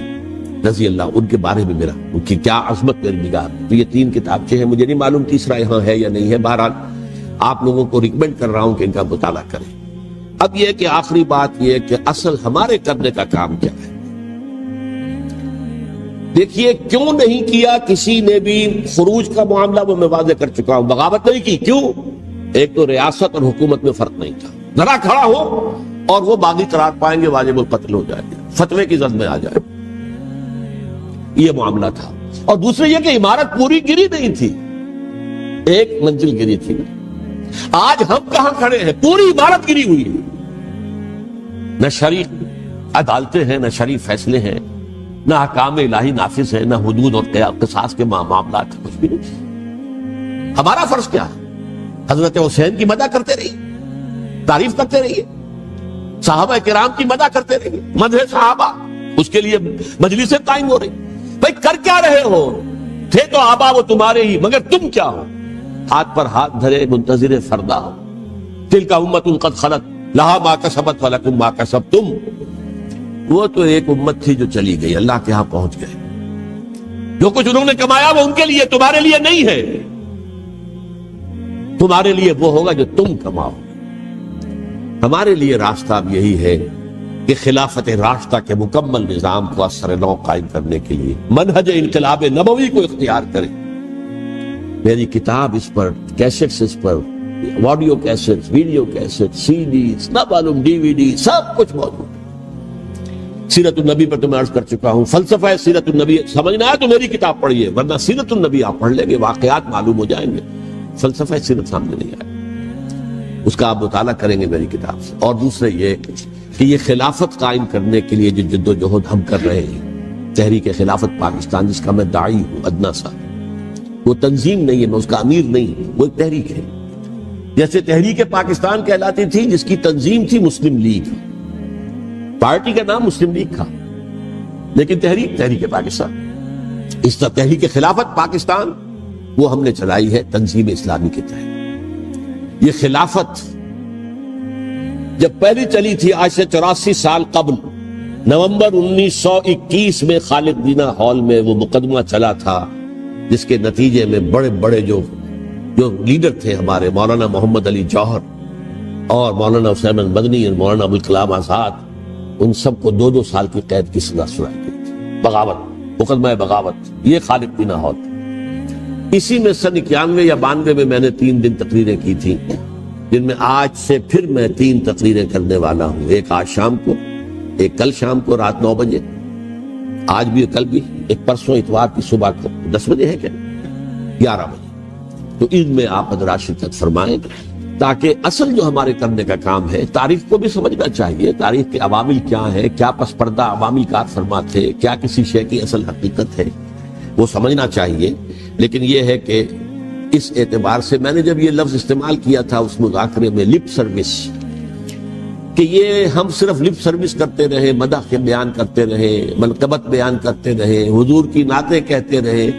رضی اللہ، ان کے بارے میں میرا، ان کی کیا عظمت میری نگاہ میں۔ تو یہ 3 کتابچے ہیں، مجھے نہیں معلوم تیسرا یہاں ہے یا نہیں ہے، بہرحال آپ لوگوں کو ریکمینڈ کر رہا ہوں کہ ان کا مطالعہ کریں۔ اب یہ کہ آخری بات یہ کہ اصل ہمارے کرنے کا کام کیا ہے۔ دیکھیے کیوں نہیں کیا کسی نے بھی خروج کا معاملہ، وہ میں واضح کر چکا ہوں، بغاوت نہیں کی، کیوں؟ ایک تو ریاست اور حکومت میں فرق نہیں تھا، ذرا کھڑا ہو اور وہ باغی قرار پائیں گے، واجب القتل ہو جائے گا، فتوے کی زد میں آ جائے، یہ معاملہ تھا۔ اور دوسرے یہ کہ عمارت پوری گری نہیں تھی، ایک منزل گری تھی۔ آج ہم کہاں کھڑے ہیں؟ پوری عمارت گری ہوئی ہے، نہ شرعی عدالتیں ہیں، نہ شرعی فیصلے ہیں، نہ احکام الہی نافذ ہے، نہ حدود اور قصاص کے معاملات، کچھ بھی نہیں۔ ہمارا فرض کیا ہے؟ حضرت حسین کی مدح کرتے رہیے، تعریف کرتے رہیے، صحابہ کرام کی مدح کرتے رہے، مدح صحابہ، اس کے لیے مجلسیں قائم ہو رہی۔ بھائی کر کیا رہے ہو؟ تھے تو آبا وہ تمہارے ہی، مگر تم کیا ہو؟ ہاتھ پر ہاتھ دھرے منتظر فردا ہو۔ تلک امۃ قد خلت لہا ما کسبت ولکم ما کسبتم۔ وہ تو ایک امت تھی جو چلی گئی، اللہ کے ہاں پہنچ گئے۔ جو کچھ انہوں نے کمایا وہ ان کے لیے، تمہارے لیے نہیں ہے۔ تمہارے لیے وہ ہوگا جو تم کماؤ۔ ہمارے لیے راستہ اب یہی ہے کہ خلافت راشدہ کے مکمل نظام کو اثر نو قائم کرنے کے لیے منہج انقلاب نبوی کو اختیار کریں۔ میری کتاب اس پر، کیسٹس اس پر، آڈیو کیسٹ، ویڈیو کیسٹ، سی ڈیز، نہ معلوم ڈی وی ڈی، سب کچھ موجود۔ سیرت النبی پر تو میں عرض کر چکا ہوں، فلسفہ سیرت النبی سمجھنا ہے تو میری کتاب پڑھیے، ورنہ سیرت النبی آپ پڑھ لیں گے، واقعات معلوم ہو جائیں گے، فلسفہ سیرت سامنے نہیں آئے، اس کا آپ مطالعہ کریں گے میری کتاب سے۔ اور دوسرے یہ کہ یہ خلافت قائم کرنے کے لیے جو جد و جہد ہم کر رہے ہیں، تحریک خلافت پاکستان جس کا میں داعی ہوں ادنا سا، وہ تنظیم نہیں ہے، میں اس کا امیر نہیں ہوں، وہ ایک تحریک ہے۔ جیسے تحریک پاکستان کہلاتی تھی جس کی تنظیم تھی مسلم لیگ، پارٹی کا نام مسلم لیگ تھا، لیکن تحریک پاکستان، اس طرح تحریک خلافت پاکستان وہ ہم نے چلائی ہے تنظیم اسلامی کے تحت۔ یہ خلافت جب پہلی چلی تھی آج سے 84 سال قبل، نومبر 1921 میں خالد دینا ہال میں وہ مقدمہ چلا تھا، جس کے نتیجے میں بڑے بڑے جو لیڈر تھے ہمارے، مولانا محمد علی جوہر اور مولانا حسین مدنی اور مولانا ابوالکلام آزاد، ان سب کو 2 سال کی قید کی سزا سنائی گئی تھی، بغاوت، مقدمہ بغاوت، یہ خالد دینا ہال۔ اسی میں سن 91 یا 92 میں میں نے 3 دن تقریریں کی تھیں، جن میں آج سے پھر میں 3 تقریریں کرنے والا ہوں، ایک آج شام کو، ایک کل شام کو رات 9 بجے، آج بھی کل بھی، ایک پرسوں اتوار کی صبح کو 10 بجے ہے کیا 11 بجے۔ تو ان میں آپ حضرات شرکت فرمائیں، تاکہ اصل جو ہمارے کرنے کا کام ہے، تاریخ کو بھی سمجھنا چاہیے، تاریخ کے عوامل کیا ہیں، کیا پس پردہ عوامل کار فرما تھے، کیا کسی شے کی اصل حقیقت ہے، وہ سمجھنا چاہیے۔ لیکن یہ ہے کہ اس اعتبار سے میں نے جب یہ لفظ استعمال کیا تھا اس مذاکرے میں، لپ سروس، کہ یہ ہم صرف لپ سروس کرتے رہے، مدح کے بیان کرتے رہے، منقبت بیان کرتے رہے، حضور کی نعتیں کہتے رہے،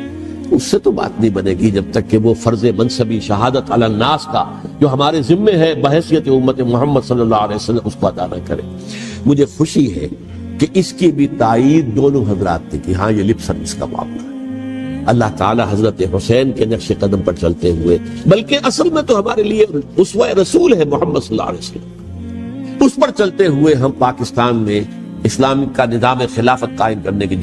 اس سے تو بات نہیں بنے گی جب تک کہ وہ فرض منصبی شہادت علی الناس کا جو ہمارے ذمے ہے بحیثیت امت محمد صلی اللہ علیہ وسلم، اس کو ادا نہ کرے۔ مجھے خوشی ہے کہ اس کی بھی تائید دونوں حضرات نے کی، ہاں یہ لپ سروس کا معاملہ ہے۔ اللہ تعالی حضرت حسین کے نقش قدم پر چلتے ہوئے، بلکہ اصل میں تو ہمارے لیے اسوہ رسول ہے محمد صلی اللہ علیہ وسلم، اس پر چلتے ہوئے ہم پاکستان میں اسلام کا نظام خلافت قائم کرنے کی